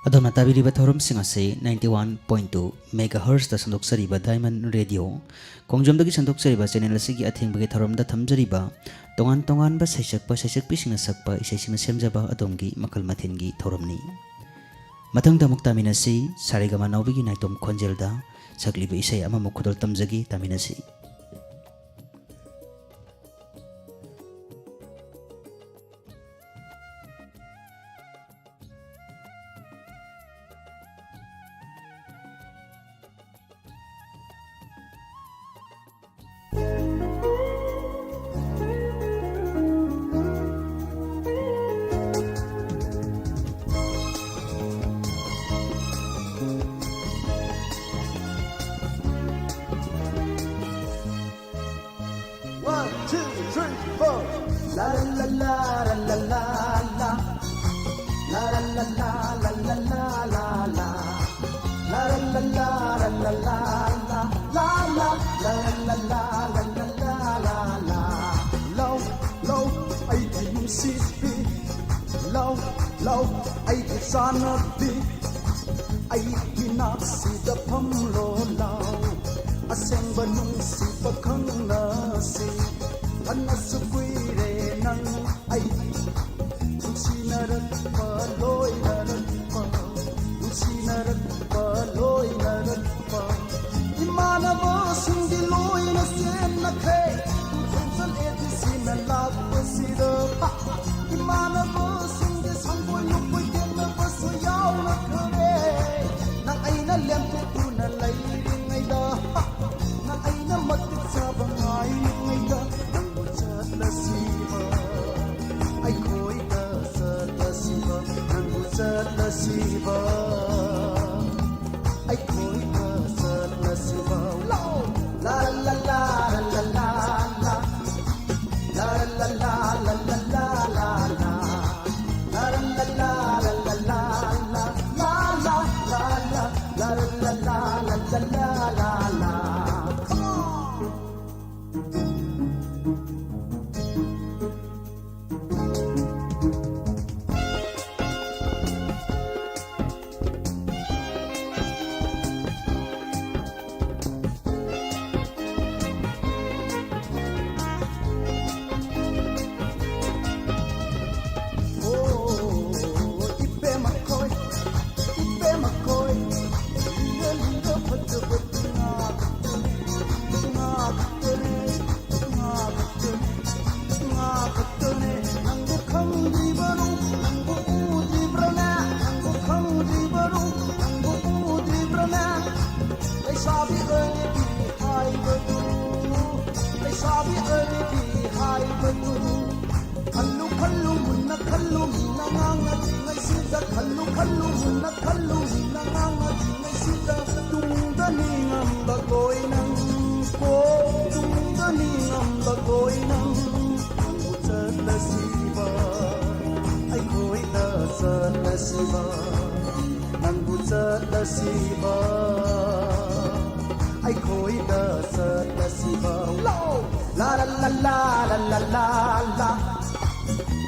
Adona tabiriba thoromsing ase 91.2 megahertz da sandoksariba Diamond Radio kongjomdagi sandoksariba channel asigi athengbagi thoromda thamjariba tongan ba saisak pisingna sakpa isaisingna semjaba adomgi makal mathengi thoromni mathangda muktaminasi sarigama nawbigi naitom khonjelda sakliba isai ama mukhodol tamjagi taminasi One, two, three, four. La la la la la la la. La la la la la la la la la. La la la la la la la la la. La la la la la la la la. Low, low, I didn't see it. Low, low, I did sana be. I did not see the pum low low. Assemble nung si pakhang na si Anas kuire nang ay Lusi narat pa loy narat pa Lusi narat pa loy narat pa Imana mo sindi loy na sen na kay Tunsal edi sinalag pa sida Imana mo sindi sangboy lupoy din na pasayaw na kare Nang ay na lento tu na layring ay da Ay na matik sa bangay ngay da Nang butsat na siba Ay ko'y dasat na siba Nang butsat na siba Ay ko'y dasat na siba La la la la la la la La la la la la la la la La la la la la la la La la la la La la la la la la la la Ay ko'y dasat na sibaw La la la la la la la la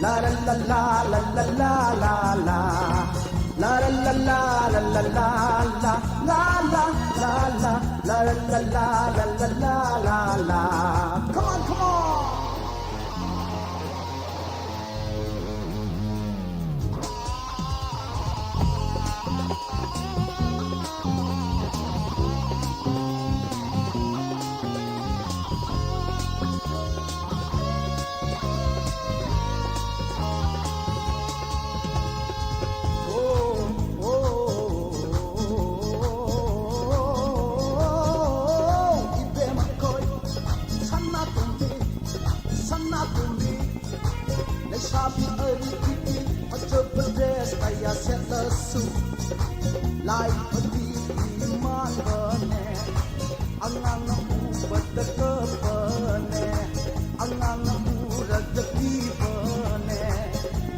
La la la la la la la la la La la la la la la la la La la la la La la la la la la la la la Come on, come on pambane angang na ubad ka pane angang na urad ki pane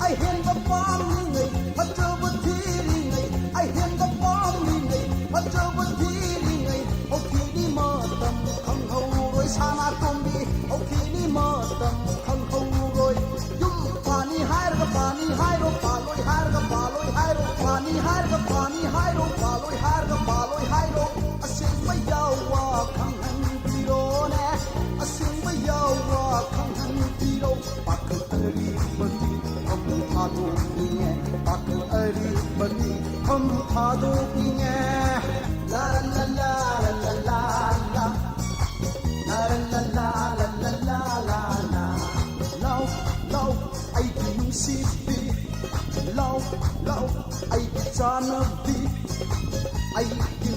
ai hen ba pam ni hajab thiri ngai ai hen ba pam ni hajab thiri ngai oki ni ma tam khang ho roi sana tombi oki ni ma tam khang ho roi yum pani hai ro pa loi hai ro pa loi hai ro pani hai ro pa loi hai ro asing ba yaw wa khang han pi ro ne asing ba yaw wa khang han pi ro pak ari mati hum tha do nge pak ari mati hum tha do nge la la la la la la la la la la la la la la lao lao ai nung si bi lao lao ai chana bi ai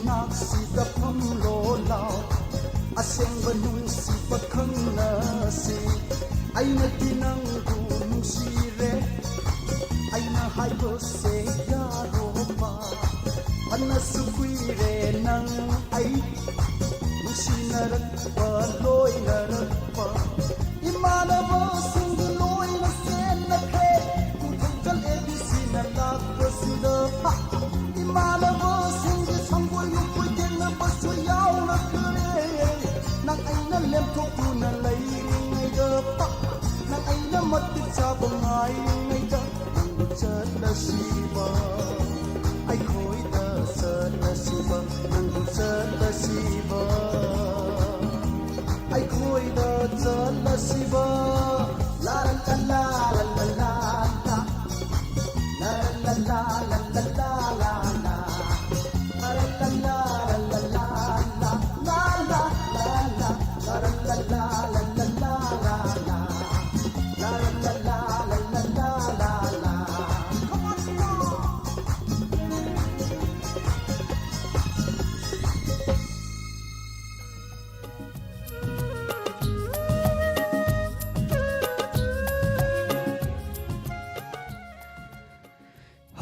nak si da pham lo lao aseng ba nung si pa khang na si ai na tinang du nung si re ai na hai bo se ya ro pa anna su kui re nang ai nung si na rat pa loi na rat pa imana bo sing loi na sen na khe tu thong chal abc na la ko si da pa imana bo sing sang boy nu pui ten na pa so yaw na kare nang ai na lem thok tu na lai ngai da pa nang ai na mat ti cha ba ngai ngai da nang bu chat la si ba ai khoi da sa la si ba nang bu chat la si ba ai khoi da cha la si ba la la la la la la la la la la la la la la la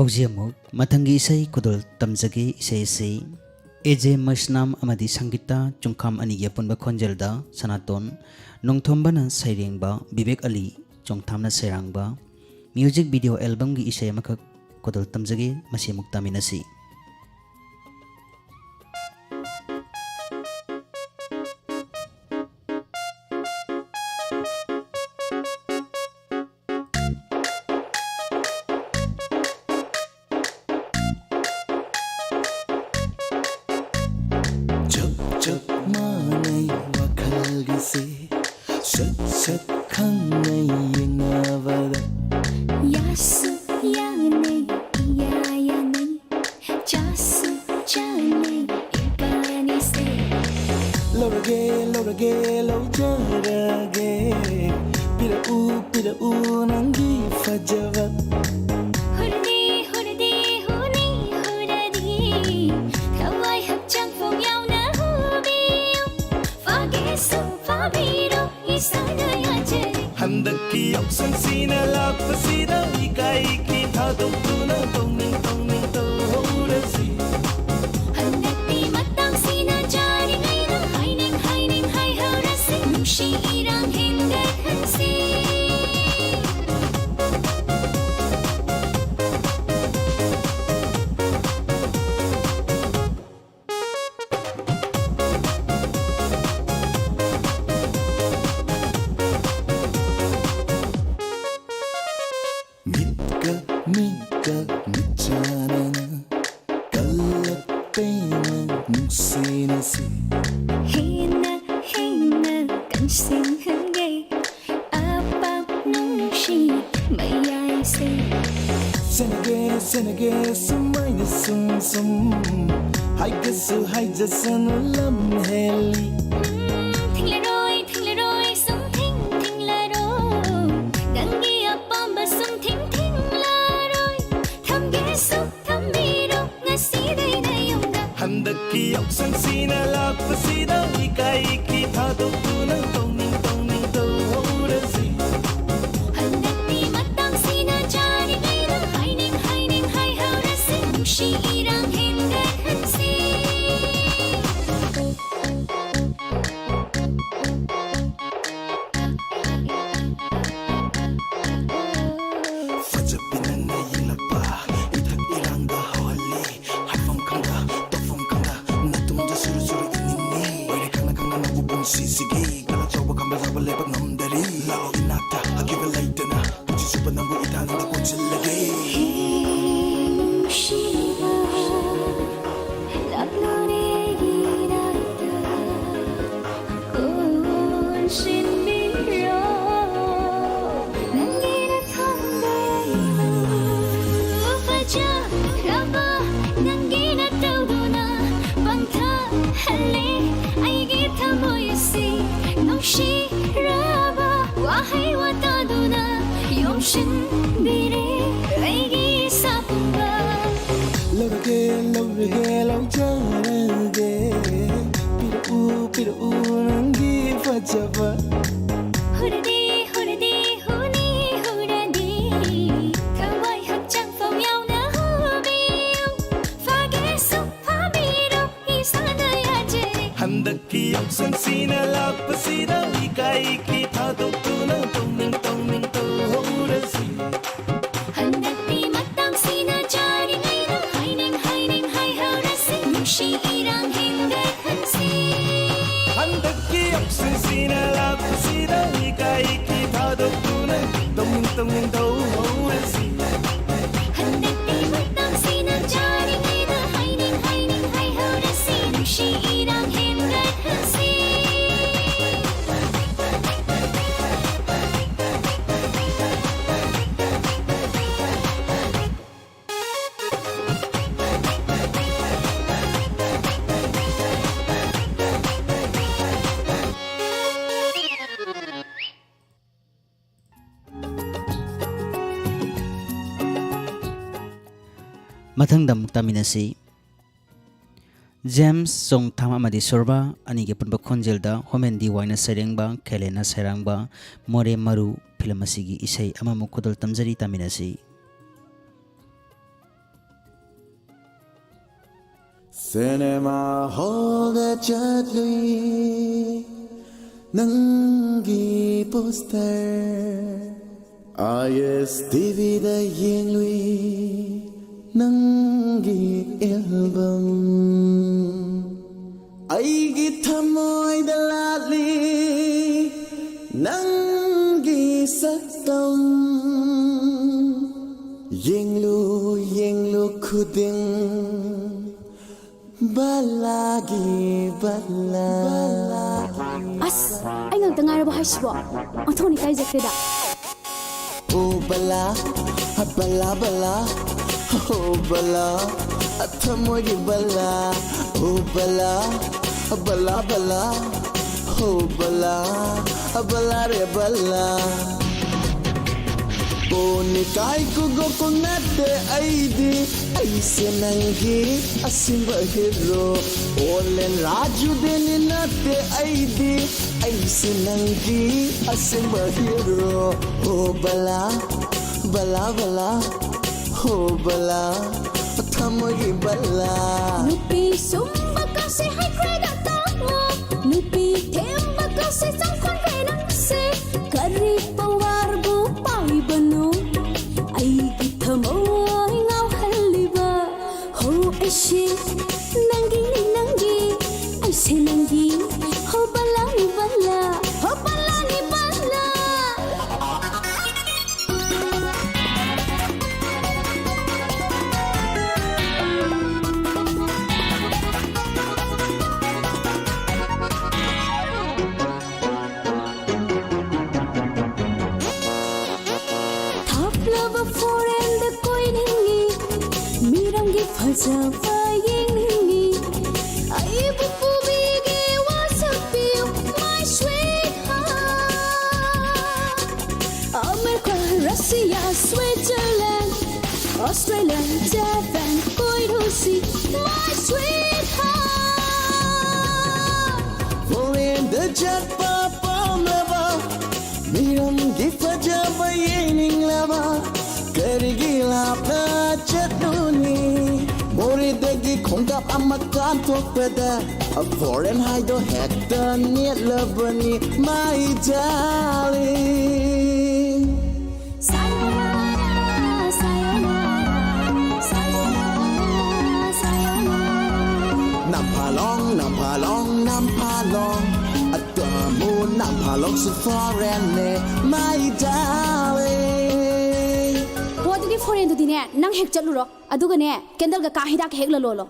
ꯍꯧꯖꯤꯛ ꯑꯃꯨꯛ ꯃꯊꯪꯒꯤ ꯏꯁꯩ ꯈꯨꯗꯣꯜ ꯇꯝꯖꯒꯦ ꯏꯁꯩ ꯑꯁꯤ ꯑꯦꯖꯦ ꯃꯁꯅꯥꯝ ꯑꯃꯗꯤ ꯁꯪꯒꯤꯇꯥ ꯆꯨꯡꯈꯥꯝ ꯑꯅꯤꯒꯤ ꯑꯄꯨꯟꯕ ꯈꯣꯟꯖꯦꯜꯗ ꯁꯅꯥꯇꯣꯟ ꯅꯣꯡꯊꯣꯝꯕꯅ ꯁꯩꯔꯦꯡꯕ ꯕꯤꯕꯦꯛ ꯑꯂꯤ ꯆꯣꯡꯊꯥꯝꯅ ꯁꯩꯔꯥꯡꯕ ꯃ꯭ꯌꯨꯖꯤꯛ ꯚꯤꯗꯤꯑꯣ ꯑꯦꯜꯕꯝꯒꯤ ꯏꯁꯩ ꯑꯃꯈꯛ ꯈꯨꯗꯣꯜ ꯇꯝꯖꯒꯦ ꯃꯁꯤ ꯑꯃꯨꯛ ꯇꯥꯃꯤꯟꯅꯁꯤ ꯄꯨꯟꯁꯤꯁꯤꯒꯤ ꯀꯂꯥꯆꯧꯕ ꯀꯝꯕꯖꯕ ꯂꯦꯞꯄ ꯉꯝꯗꯔꯤ ꯂꯥꯛꯑꯣ ꯏꯅꯥꯛꯇ ꯑꯀꯤꯕ ꯂꯩꯇꯅ ꯄꯨꯟꯁꯤ ꯆꯨꯞꯄ ꯅꯪꯕꯨ ꯏꯊꯥꯅꯗ ꯄꯨꯟꯁꯤꯜꯂꯒꯦ ꯅꯨꯡꯁꯤꯕ ꯂꯥꯛꯂꯣꯔꯦꯒꯤ ꯅꯥꯛꯇ ꯀꯣꯟꯁꯤꯟꯕꯤꯔꯣ ꯅꯪꯒꯤ ꯅꯊꯝꯕꯩ ꯐꯖꯔꯕ ꯅꯪꯒꯤ ꯅꯇꯧꯗꯨꯅ ꯄꯪꯊꯍꯜꯂꯦ ꯑꯩꯒꯤ ꯊꯃꯣꯏ ꯑꯁꯤ ꯅꯨꯡꯁꯤꯔꯕ ꯋꯥꯍꯩ ꯋꯥꯇꯥꯗꯨꯅ ꯌꯣꯝꯁꯤꯟꯕꯤꯔꯦ ꯑꯩꯒꯤ ꯏꯁꯥꯄꯨꯝꯕ ꯂꯧꯔꯒꯦ ꯂꯧꯔꯒꯦ ꯂꯧꯖꯔꯒꯦ ꯄꯤꯔꯛꯎ ꯄꯤꯔꯛꯎ ꯅꯪꯒꯤ ꯐꯖꯕ 후르디 후르디 후니 후르디 thawai hakchang phong yauna hubiu fagesu phabiro isana yaje 한덕기 역선씨나 락바시다 이가이기 타독두나 동ning 떠오르시 handati matam sina jari ngaina haining hai haurasi nushi irang hinde khansi 한덕기 역선씨나 락바시다 이가이기 타독두나 동ning 떠오르시 handati matam sina jari ngaina haining hai haurasi nushi irang hinde khansi ꯃꯊꯪꯗ ꯑꯃꯨꯛ ꯇꯥꯃꯤꯟꯅꯁꯤ James ꯆꯣꯡꯊꯥꯝ ꯑꯃꯗꯤ ꯁꯣꯔꯕꯥ ꯑꯅꯤꯒꯤ ꯄꯨꯟꯕ ꯈꯣꯟꯖꯦꯜꯗ ꯍꯣꯃꯦꯟ ꯗꯤ ꯋꯥꯏꯅ ꯁꯩꯔꯦꯡꯕ ꯈꯦꯂꯦꯅ ꯁꯩꯔꯥꯡꯕ ꯃꯣꯔꯦ ꯃꯔꯨ film ꯑꯁꯤꯒꯤ ꯏꯁꯩ ꯑꯃꯃꯨꯛ ꯈꯨꯗꯣꯜ ꯇꯝꯖꯔꯤ ꯇꯥꯃꯤꯟꯅꯁꯤ Cinema hallda chatli nangi poster IS TV da yenglui nangi album aigi thamoy da latli nangi saktam yenglu khuding balagi ꯑꯁ ꯑꯩ ꯉꯛꯇ ꯉꯥꯏꯔꯕ ꯍꯥꯏꯁꯤꯕꯣ ꯑꯣꯟꯊꯣꯛꯅ ꯏꯀꯥꯏꯖꯈ꯭ꯔꯦꯗ oh bala bala oh bala athamoy bala oh bala oh bala re bala Poni kai ko go konate aidi aise nangi asimba hero olen raju deni nate aidi aise nangi asimba hero oh bala oh bala thamogi bala nupi sumba kasi hai kreda tawo nupi themba kasi sangkon rena se kari pawargo pai banu ai ki thamoy ngau haliba ho aishi nangi ai se nangi ho bala ni bala फजवा yengi ai bu bige whatsapp you my sweetheart America Russia Switzerland Australia Japan koi rusi my sweetheart foreign the jet papa lava miram gi fajaba yening lava kargila na chatuni Moridagi khongkap amakan thokpada a foreign hido hekta net labani my darling sayonara Nampalong ก็มูนำพาลงสุด foreign my darling โหตัวนี้ foreign ตัวนี้เนี่ยนั่งเฮกจัดรู้หรออะดูกันเนี่ยแคนเดลกับกาฮิดาเฮกละโลโล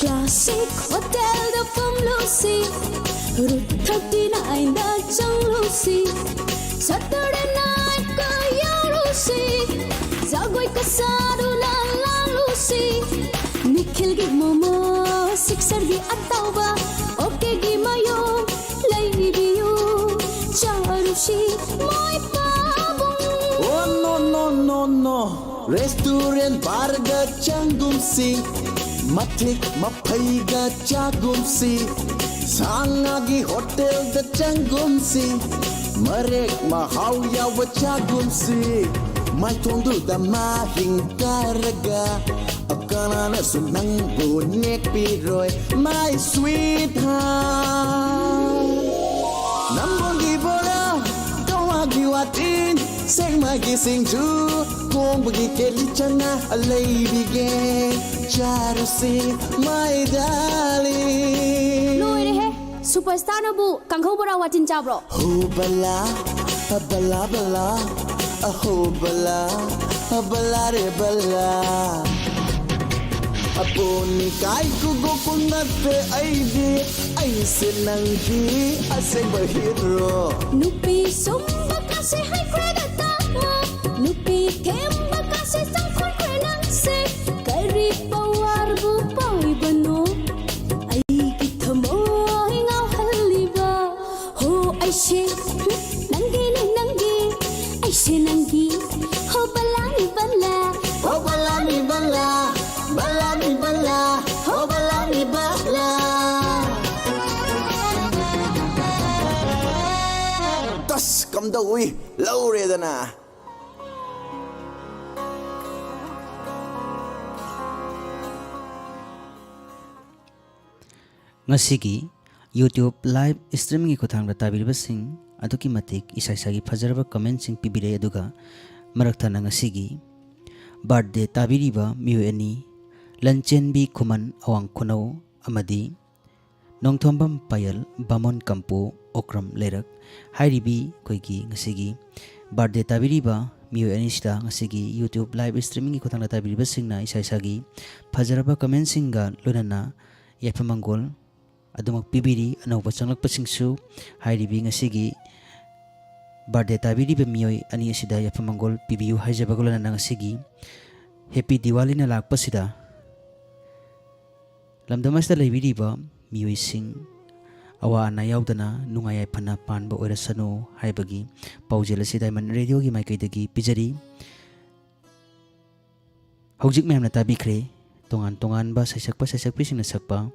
Classic Hotel the from Lucy Route 39 the Chung Lucy Saturday night ka ya Lucy Zagoy ka sa dula la Lucy Nikhil gi momo Sixer gi ataw ba Okay gi mayo Lay biyo Charushi Moy pabong Oh no Restaurant bar ga changum si Matik mapaiga chagum si Sangagi hotel da changum si Marek mahau yawa chagum si Mai tondu da mahing karaga Akanana sunang bunek piroy My sweetheart Nambongi bola Kawagi watin Seng magi sing chu Kung bagi keli chana Alay bigay Charusi my darling Loy re he superstar na bu kangkhau bara watin cha bro Ho bala bala bala ho bala re bala Aponi kai ku go kunat pe aidi ai se nangki aseng bahiro Nupi sumba kasi hai kreda ta Nupi kemba kasi sang kon krenang se Kari pawar bu pawi bano Ay kita mo ingaw haliba Ho ay she nanggi Ay she nanggi Ho bala ni bala Ho bala ni bala bala ni bala ho bala ni bala Tas kam da ui lau re da na ngasigi YouTube live streaming ki kuthang da tabiribasing aduki matik isaisagi fajaraba comment sing pibire aduga marakthana ngasigi birthday tabiriba miyoani Lanchenbi Kuman Awang Kunau Amadi Nongthombam Payal Bamon Kampu Okram Lerak Hairibi Koigi Ngasigi birthday tabiriba miyo anisida ngasigi YouTube live streaming ko thangna tabiriba singna isaisagi fajaraba comment singa lunana yapamangol adumak pibiri anawba changlakpa singsu hairibi ngasigi birthday tabiriba miyo ani asida yapamangol pibiyu haijabagolana ngasigi Happy Diwali na lakpa sida Lamdamas da laibiriba miyoy sing awa na yaudana nungay pana panba oirasano haibagi paujela si Diamond Radio gi maikaidagi pijari Haujik mayam na tabikre tongan ba saisak pising na sakpa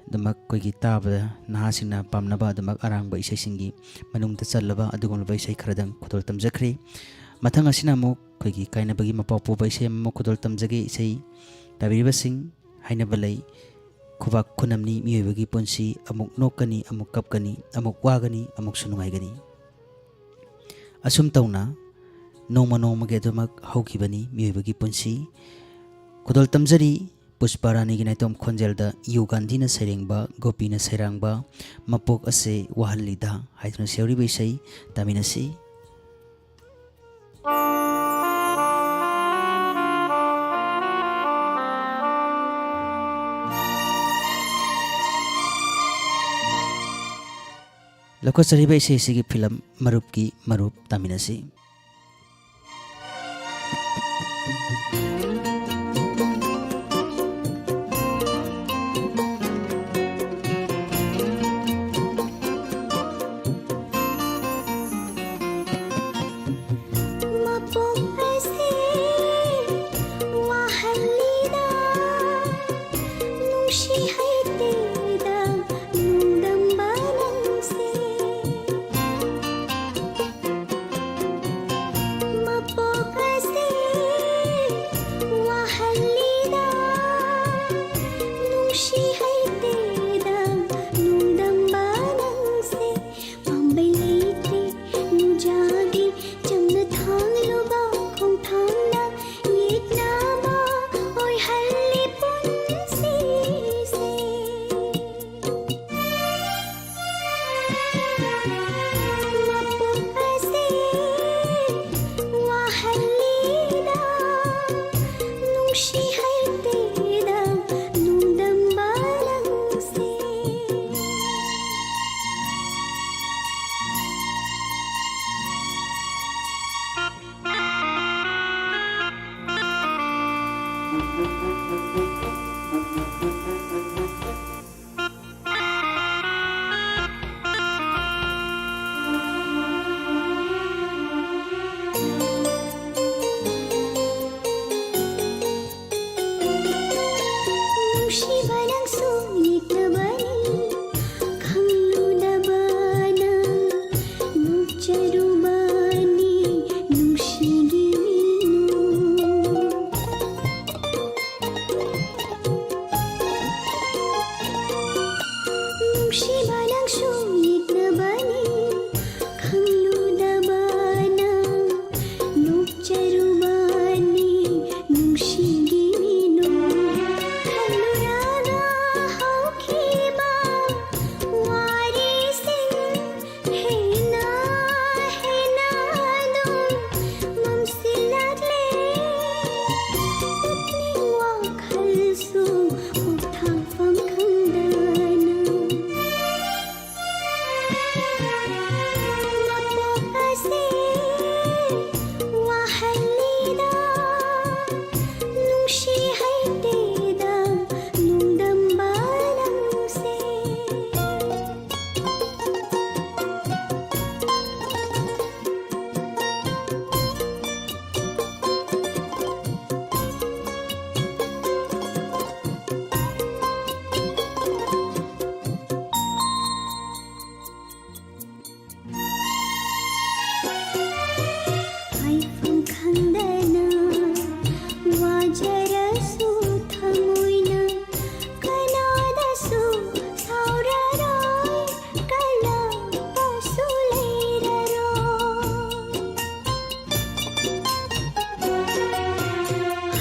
damak koy gitaba nahasing na pamnaba damak arang ba isay singi manung tatsalaba adugong ba isay karadang kutol tamjakre mathang asina mo koy gi kaina bagi mapapu ba isay mo kutol tamjage isay tabiriba sing haina balay kubak kunamni miyoybagi punsi amuk nokani amuk kapkani amuk wagani amuk sunungaygani asum tawna noma ge dumak haukibani miyoybagi punsi kudol tamjari Pushparani ginaitom khonjelda Yugandhi na serengba Gopi na serangba mapok ase wahalida haitna seuri beisai taminasi Lako sariba isi sigi film Marup ki Marup taminasi ꯅꯨꯡꯁꯤꯕ ꯅꯪꯁꯨ ꯌꯦꯛꯅꯕꯅꯤ ꯈꯪꯂꯨꯗꯕ ꯅꯪ ꯅꯣꯛꯆꯔꯨꯕꯅꯤ ꯅꯨꯡꯁꯤꯒꯤ ꯃꯤꯅꯣꯛ ꯈꯜꯂꯨꯔꯒ ꯍꯧꯈꯤꯕ ꯋꯥꯔꯤꯁꯤꯡ ꯍꯦꯟꯅ ꯑꯗꯨꯝ ꯃꯝꯁꯤꯜꯂꯛꯂꯦ ꯄꯨꯛꯅꯤꯡ ꯋꯥꯈꯜꯁꯨ ꯄꯣꯊꯥꯐꯝ ꯈꯪꯗꯅ ꯃꯄꯣꯛ ꯑꯁꯤ ꯋꯥꯍꯜꯂꯤꯗ ꯅꯨꯡꯁꯤ ꯍꯩꯇꯦꯗ ꯅꯨꯡꯗꯝꯕ ꯅꯪꯁꯦ ꯍꯥꯏꯐꯝ ꯈꯪꯗꯅ ꯋꯥꯖꯔꯁꯨ ꯊꯃꯣꯏꯅ ꯀꯅꯥꯗꯁꯨ ꯁꯥꯎꯔꯔꯣꯏ ꯀꯜꯂꯛꯄꯁꯨ ꯂꯩꯔꯔꯣꯏ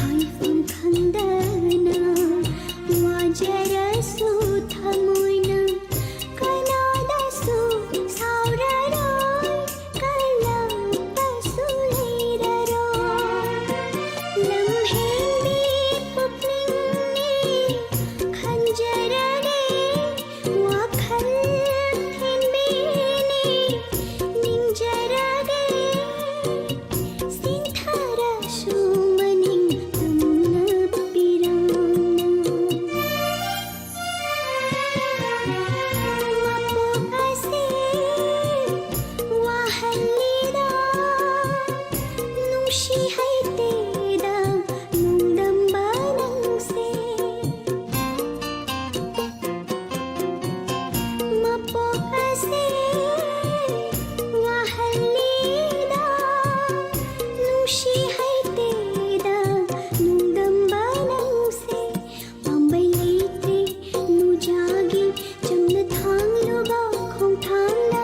ꯍꯥꯏꯐꯝ ꯈꯪꯗꯅ ꯋꯥꯖꯔꯁꯨ ꯊꯃꯣꯏꯅ ꯀꯅꯥꯗꯁꯨ ꯁꯥꯎꯔꯔꯣꯏ ꯀꯜꯂꯛꯄꯁꯨ ꯂꯩꯔꯔꯣꯏ ꯂꯝꯍꯦꯟꯕꯤ ꯄꯨꯛꯅꯤꯡꯅꯤ ꯈꯟꯖꯔꯒꯦ ꯋꯥꯈꯜ ꯍꯦꯟꯕꯤꯅꯤ ꯅꯤꯡꯖꯔꯒꯦ ꯁꯤꯡꯊꯥꯔꯁꯨ ꯃꯅꯤꯡ ꯇꯝꯅ ꯄꯤꯔꯝꯅ ꯃꯄꯣꯛ ꯑꯁꯤ ꯋꯥꯍꯜꯂꯤꯗ ꯅꯨꯡꯁꯤ ꯍꯩꯇꯦꯗ ꯅꯨꯡꯗꯝꯕ ꯅꯪꯁꯦ ꯃꯄꯣꯛ ꯑꯁꯤ ꯋꯥꯍꯜꯂꯤꯗ ꯅꯨꯡꯁꯤ ꯍꯩꯇꯦꯗ ꯅꯨꯡꯗꯝꯕ ꯅꯪꯁꯦ ꯄꯥꯝꯕꯩ ꯂꯩꯇ꯭ꯔꯦ ꯅꯨꯖꯥꯒꯤ ꯆꯝꯅ ꯊꯥꯡꯂꯨꯕ ꯈꯣꯡꯊꯥꯡꯅ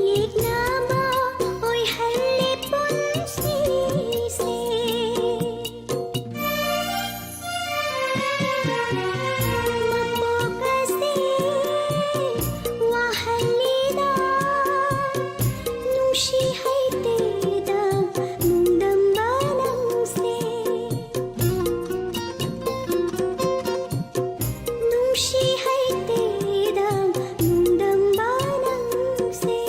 ꯌꯦꯛꯅꯕ ꯑꯣꯏꯍꯜꯂꯤ ꯄꯨꯟꯁꯤꯁꯦ ꯃꯄꯣꯛ ꯑꯁꯤ ꯋꯥꯍꯜꯂꯤꯗ ꯅꯨꯡꯁꯤ ꯍꯩꯇꯦꯗ ꯅꯨꯡꯗꯝꯕ ꯅꯪꯁꯦ ꯅꯨꯡꯁꯤ ꯍꯩꯇꯦꯗ ꯅꯨꯡꯗꯝꯕ ꯅꯪꯁꯦ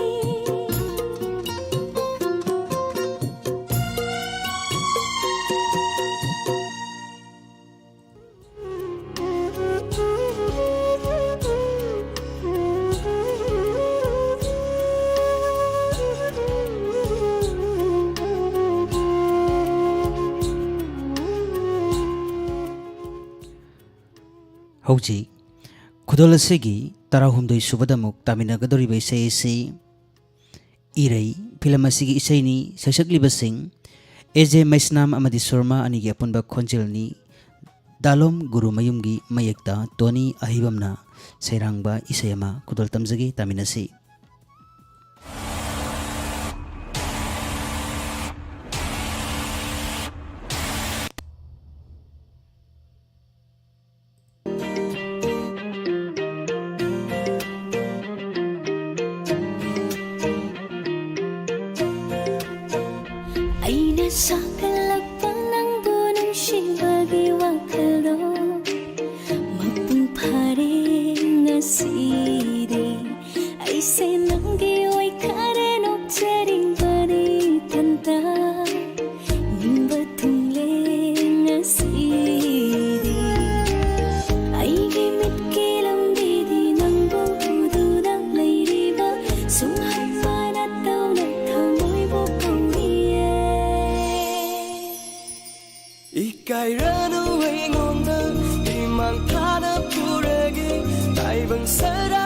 ꯍꯧꯖꯤꯛ ꯈꯨꯗꯣꯜ ꯑꯁꯤꯒꯤ 12 ꯁꯨꯕꯗ ꯑꯃꯨꯛ ꯇꯥꯃꯤꯟꯅꯒꯗꯧꯔꯤꯕ ꯏꯁꯩ ꯑꯁꯤ ꯏꯔꯩ ꯐꯤꯂꯝ ꯑꯁꯤꯒꯤ ꯏꯁꯩꯅꯤ ꯁꯩꯁꯛꯂꯤꯕꯁꯤꯡ ꯑꯦꯖꯦ ꯃꯩꯁꯅꯥꯝ ꯑꯃꯗꯤ ꯁꯨꯔꯃꯥ ꯑꯅꯤꯒꯤ ꯑꯄꯨꯟꯕ ꯈꯣꯟꯖꯦꯜꯅꯤ ꯗꯥꯂꯣꯝ ꯒꯨꯔꯨꯃꯌꯨꯝꯒꯤ ꯃꯌꯦꯛꯇ ꯇꯣꯅꯤ ꯑꯍꯤꯕꯝꯅ ꯁꯩꯔꯥꯡꯕ ꯏꯁꯩ ꯑꯃ ꯈꯨꯗꯣꯜ ꯇꯝꯖꯒꯦ ꯇꯥꯃꯤꯟꯅꯁꯤ ꯑꯩꯅ ꯁꯥꯒꯠꯂꯛꯄ ꯅꯪꯕꯨ ꯅꯨꯡꯁꯤꯕꯒꯤ ꯋꯥꯈꯜꯗꯣ ꯃꯄꯨꯡ ꯐꯥꯔꯦ ꯉꯁꯤꯗꯤ ꯑꯩꯁꯦ ꯅꯪꯒꯤ ꯑꯣꯏꯈꯔꯦ ꯅꯣꯛꯆꯔꯤꯕꯅꯤ ꯏꯊꯟꯇ ꯅꯤꯡꯕ ꯊꯨꯡꯂꯦ ꯉꯁꯤꯗꯤ ꯑꯩꯒꯤ ꯃꯤꯠꯀꯤ ꯂꯝꯕꯤꯗꯤ ꯅꯪꯕꯨ ꯎꯗꯨꯅ ꯂꯩꯔꯤꯕ ꯁꯨꯝꯍꯠꯄ ꯅꯠꯇꯧꯅ ꯊꯃꯣꯏꯕꯨ ꯀꯧꯔꯤꯌꯦ 이까이라는 외공들 이만 타는 불에게 나이번 사랑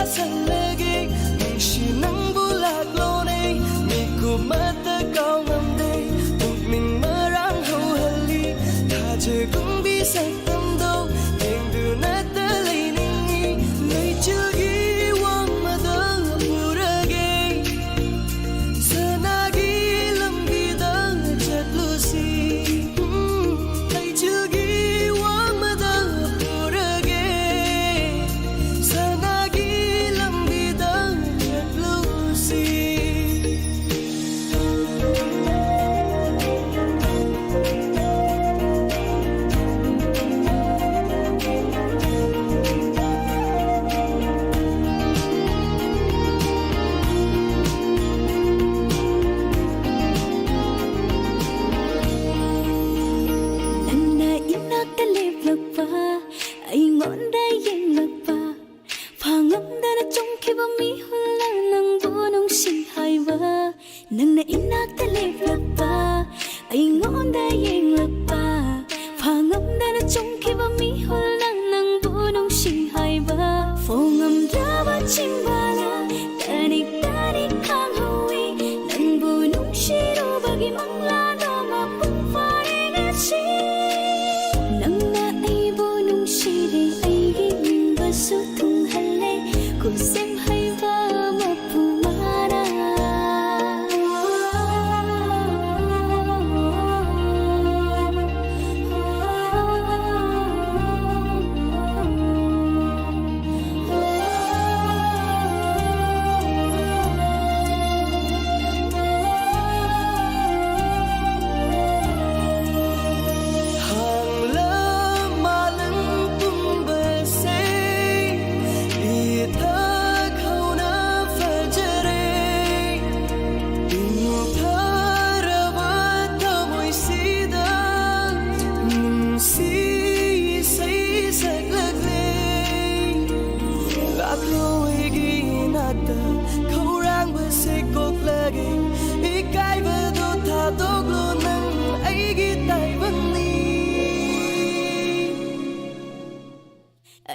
kusim hay ba mapumara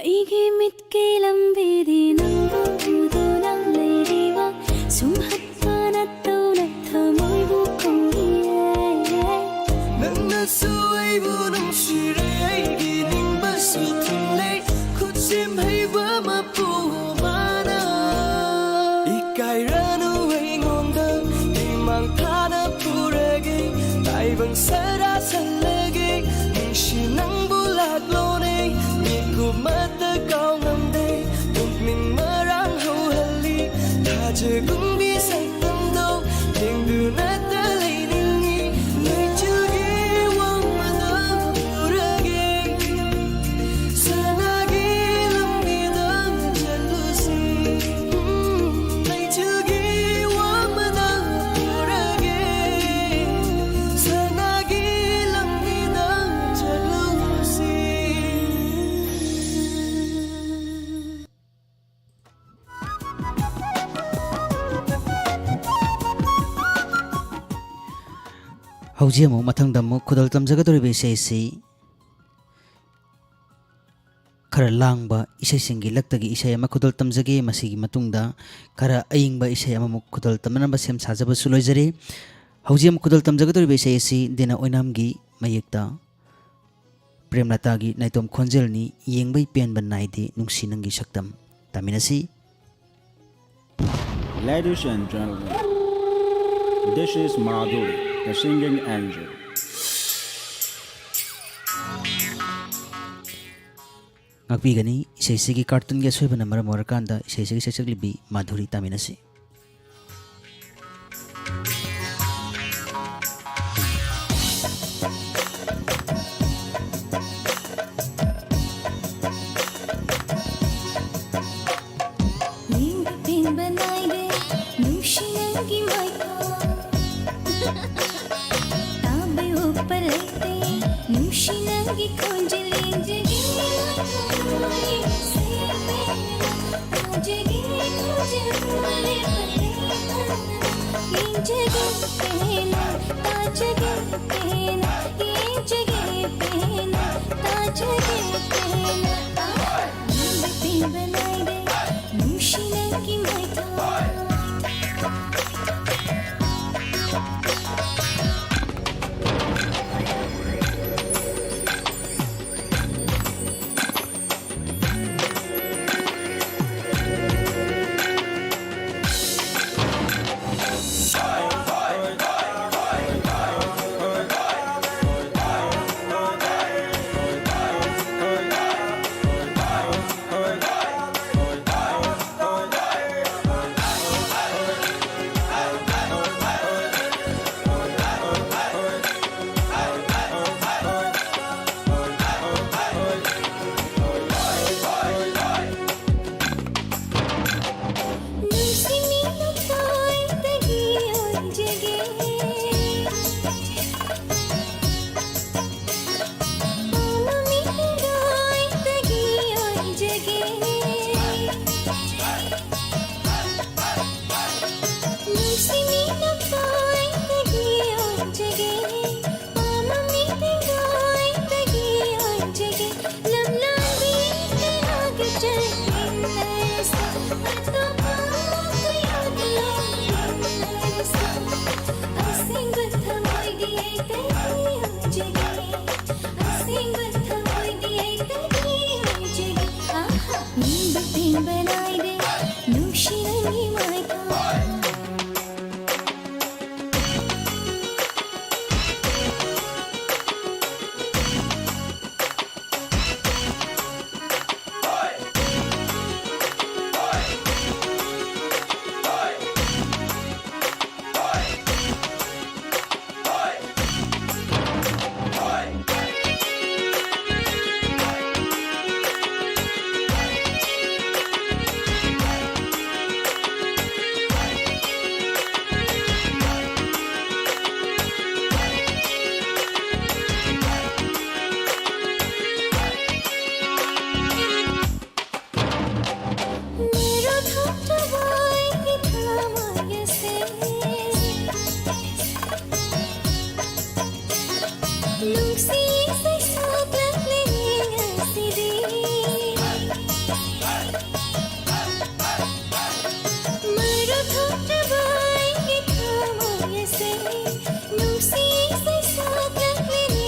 Aigi mit ke lambi di nang budu nang leiriwa sumhat panat tau na thamoy bu kong nang nasuay bu nang shiray gining basu tunlay kutsim hay ba mapumana ikay ranu ay ngonda imang thana purage tay bang sara salage ning shinang bulat lone mata kau ngamde min marang hau hali thaje gung bi sai tam do ding du na ta lai ni lai chu ge wang ma da purage sana ge lam ge da chalu si lai chu ge wang ma da purage sana ge lam ge da chalu si ꯍꯧꯖꯤꯛ ꯑꯃꯨꯛ ꯃꯊꯪꯗ ꯑꯃꯨꯛ ꯈꯨꯗꯜ ꯇꯝꯖꯒꯗꯧꯔꯤꯕ ꯏꯁꯩ ꯑꯁꯤ ꯈꯔ ꯂꯥꯡꯕ ꯏꯁꯩꯁꯤꯡꯒꯤ ꯂꯛꯇꯒꯤ ꯏꯁꯩ ꯑꯃ ꯈꯨꯗꯜ ꯇꯝꯖꯒꯦ ꯃꯁꯤꯒꯤ ꯃꯇꯨꯡꯗ ꯈꯔ ꯑꯏꯪꯕ ꯏꯁꯩ ꯑꯃꯃꯨꯛ ꯈꯨꯗꯜ ꯇꯝꯅꯅꯕ ꯁꯦꯝ ꯁꯥꯖꯕꯁꯨ ꯂꯣꯏꯖꯔꯤ ꯍꯧꯖꯤꯛ ꯑꯃꯨꯛ ꯈꯨꯗꯜ ꯇꯝꯖꯒꯗꯧꯔꯤꯕ ꯏꯁꯩ ꯑꯁꯤ ꯗꯦꯅ ꯑꯣꯏꯅꯥꯝꯒꯤ ꯃꯌꯦꯛꯇ ꯄ꯭ꯔꯦꯝꯂꯇꯥꯒꯤ ꯅꯥꯏꯇꯣꯝ ꯈꯣꯟꯖꯦꯜꯅꯤ ꯌꯦꯡꯕꯩ ꯄꯦꯟꯕ ꯅꯥꯏꯗꯦ ꯅꯨꯡꯁꯤ ꯅꯪꯒꯤ ꯁꯛꯇꯝ ꯇꯥꯃꯤꯟꯅꯁꯤ. Ladies and gentlemen, this is Madhuri, the singing angel. ꯉꯥꯛꯄꯤꯒꯅꯤ ꯏꯁꯩꯁꯤꯒꯤ ꯀꯥꯔꯇꯨꯟꯒꯤ ꯑꯁꯣꯏꯕꯅ ꯃꯔꯝ ꯑꯣꯏꯔꯀꯥꯟꯗ ꯏꯁꯩꯁꯤꯒꯤ ꯁꯩꯁꯛꯂꯤꯕꯤ ꯃꯥꯙꯨꯔꯤ ꯇꯥꯃꯤꯟꯅꯁꯤ. ꯅꯨꯡꯁꯤꯅꯪꯒꯤ ꯃꯥꯏꯊꯣꯡ मेरो थोटवाई थामायसे नुंसी से साथले सिरी मेरो थोटवाई थामायसे नुंसी से साथले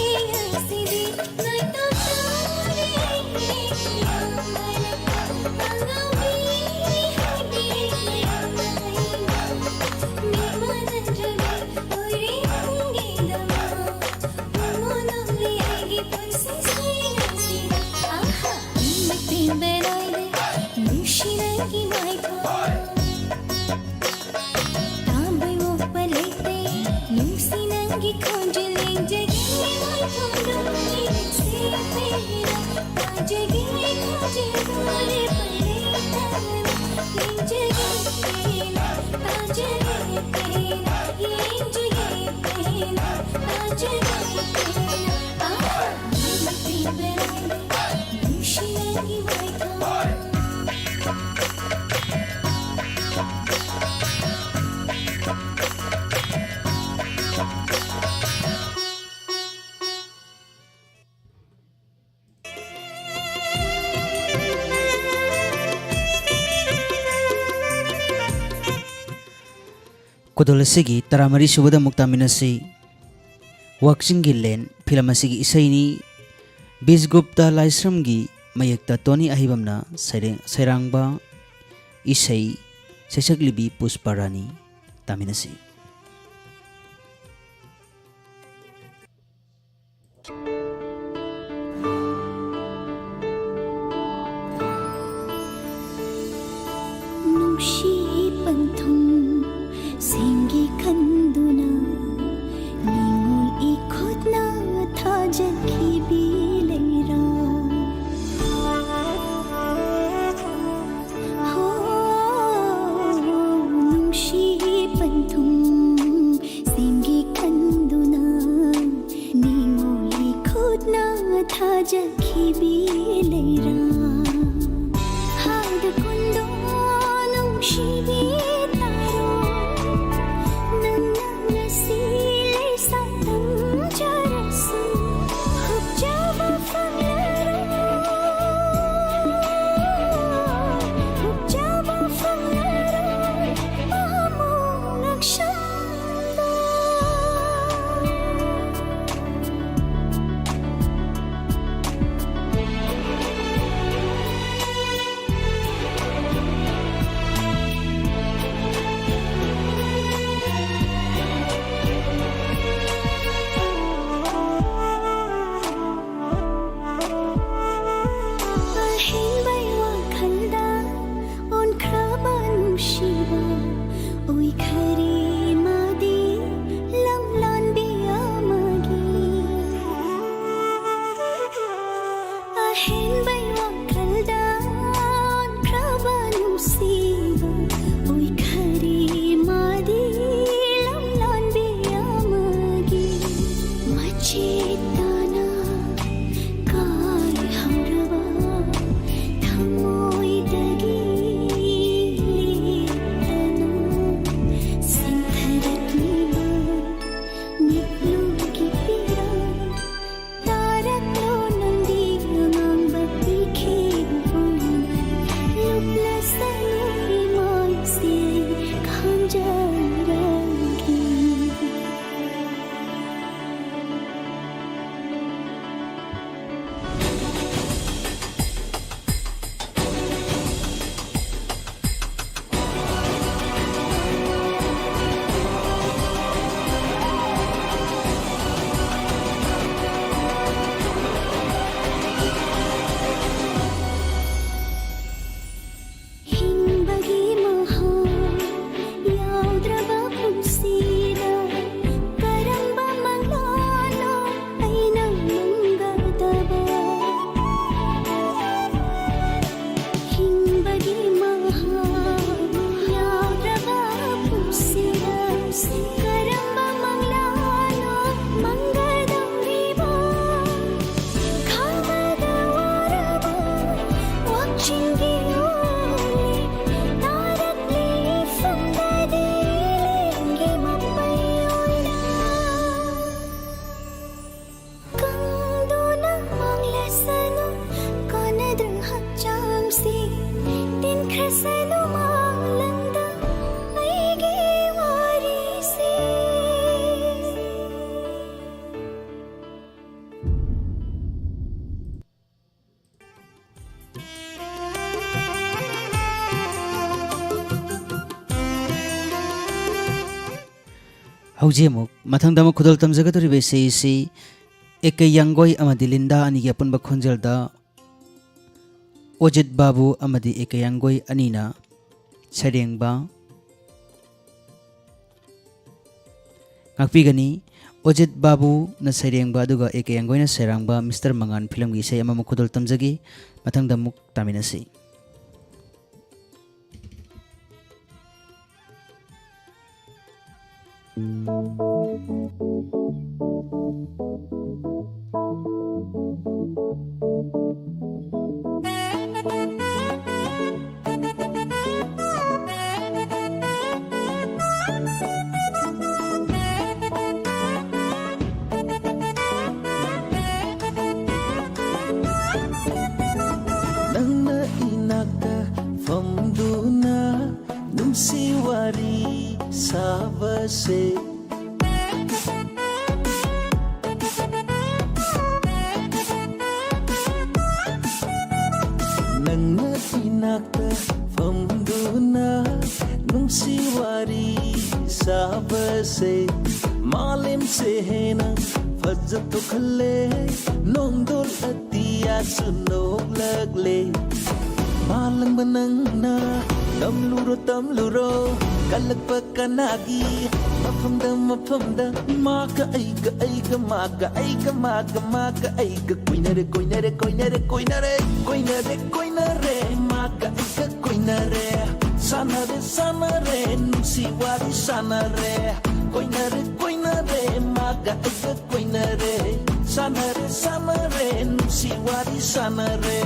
सिरी नाइटा सारे Kudol asigi taramari subada muktaminasi Waksingi Len film asigi isaini Bisgupta Laisramgi mayekta Tony Ahibamna Sairangba isai Sesaglibi Pusparani taminasi नुंशी पंथों सेंगे खंदुना निंगोल इखुदना था जखी बिलेरा हो नुंशी पंथों सेंगे खंदुना निंगोल इखुदना था जखी बिलेरा हाद कुंदो नुंशी बिता ꯍꯧꯖꯤꯛꯃꯨꯛ ꯃꯊꯪꯗ ꯑꯃꯨꯛ ꯈꯨꯗꯣꯜ ꯇꯝꯖꯒꯗꯧꯔꯤꯕ ꯏꯁꯩ ꯑꯁꯤ ꯑꯦꯀꯦ ꯌꯥꯡꯒꯣꯏ ꯑꯃꯗꯤ ꯂꯤꯟꯗꯥ ꯑꯅꯤꯒꯤ ꯑꯄꯨꯟꯕ ꯈꯣꯟꯖꯦꯜꯗ ꯑꯣꯖꯤꯠ ꯕꯥꯕꯨ ꯑꯃꯗꯤ ꯑꯦꯀꯦ ꯌꯥꯡꯒꯣꯏ ꯑꯅꯤꯅ ꯁꯩꯔꯦꯡꯕ ꯉꯥꯛꯄꯤꯒꯅꯤ ꯑꯣꯖꯤꯠ ꯕꯥꯕꯨꯅ ꯁꯩꯔꯦꯡꯕ ꯑꯗꯨꯒ ꯑꯦꯀꯦ ꯌꯥꯡꯒꯣꯏꯅ ꯁꯩꯔꯥꯡꯕ ꯃꯤꯁꯇꯔ ꯃꯉꯥꯟ ꯐꯤꯂꯝꯒꯤ ꯏꯁꯩ ꯑꯃꯃꯨꯛ ꯈꯨꯗꯣꯜ ꯇꯝꯖꯒꯤ ꯃꯊꯪꯗ ꯑꯃꯨꯛ ꯇꯥꯃꯤꯟꯅꯁꯤ Nangna inakta famduna numsi wari sabase Nangna inakta famduna numsi wari sabase Malim se hena fajjatu khalle nongdol atiya sunok lagle Malang banangna tamluro kalakpa kanagi mafamda maka aiga maka aiga maka aiga koinare maka aiga koinare sanare nusiwari sanare koinare maka aiga koinare sanare nusiwari sanare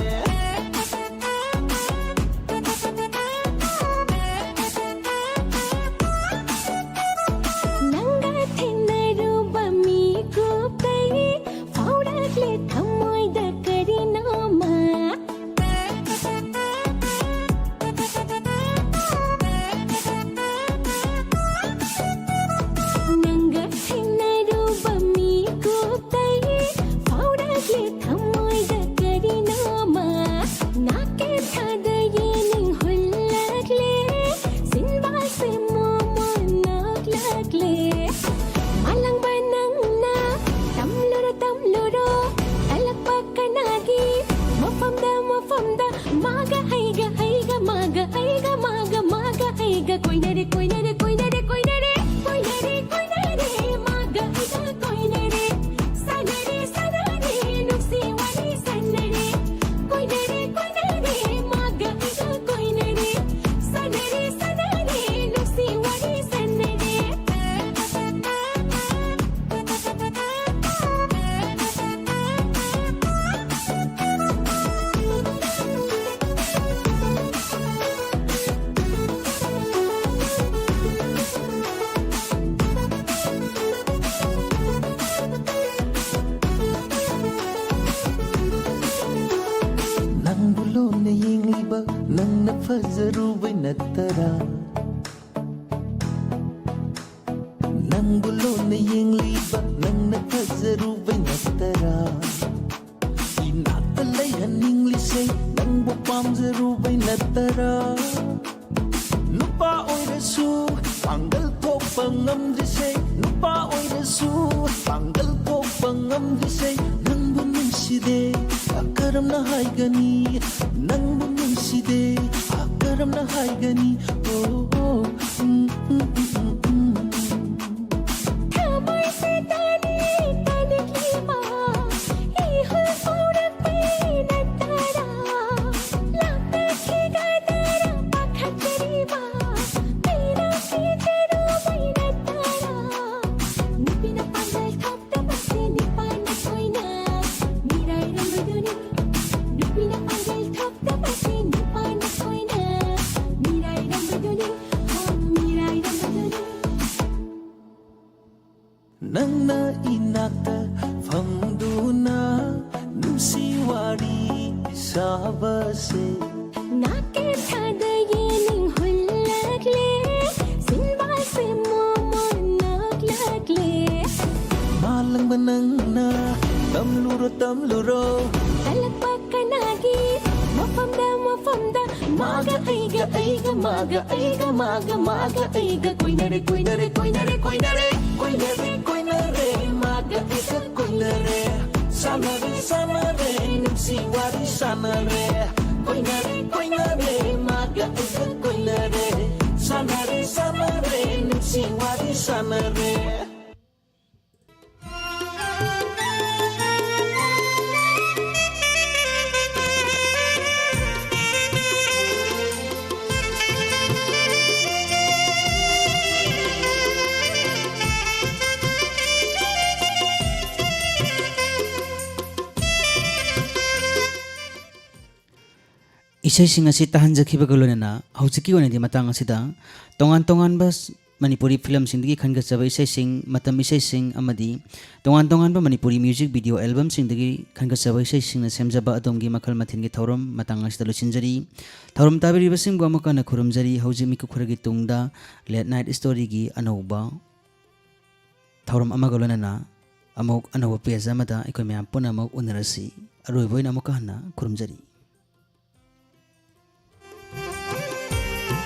Nangna fazarubai natara Nangbulo na yengliba Nangna fazarubai natara Inatalayan inglisay Nangbo pamzarubai natara Nupa oy rasu Panggal ko pangamdrisay Nupa oy rasu Panggal ko pangamdrisay Nangbo nangside Akaram na haygani Nangbo nangside Akaram na haygani Oh oh Nangna inakta famduna nusiwari sabase Nake thada yening hullagle sinbase momo nagle Malang banangna tamluro kalakpakanagi mafamda maga aiga maga aiga koinare koinare koinare koinare koinare koinare maga aiga koinare sanare sanare nungsi wari sanare koinare koinare maga aiga koinare sanare sanare nungsi wari sanare. Isai-sing asi tahanjakhibaga loinana haujiki onadi matang asida tongan bas Manipuri film singdagi khangatjaba isai-sing matam isai-sing amadi tongan ba Manipuri music video album singdagi khangatjaba isai-singna semjaba adomgi makhal mathingi thorom matang asida losinjari thorom tabiriba singbu amakana khurumjari hauji miku khuragi tungda late night story gi anauba thorom amaga loinana amok anauba page amada ikoi myam puna amok unarasi aroi boina amok hana khurumjari.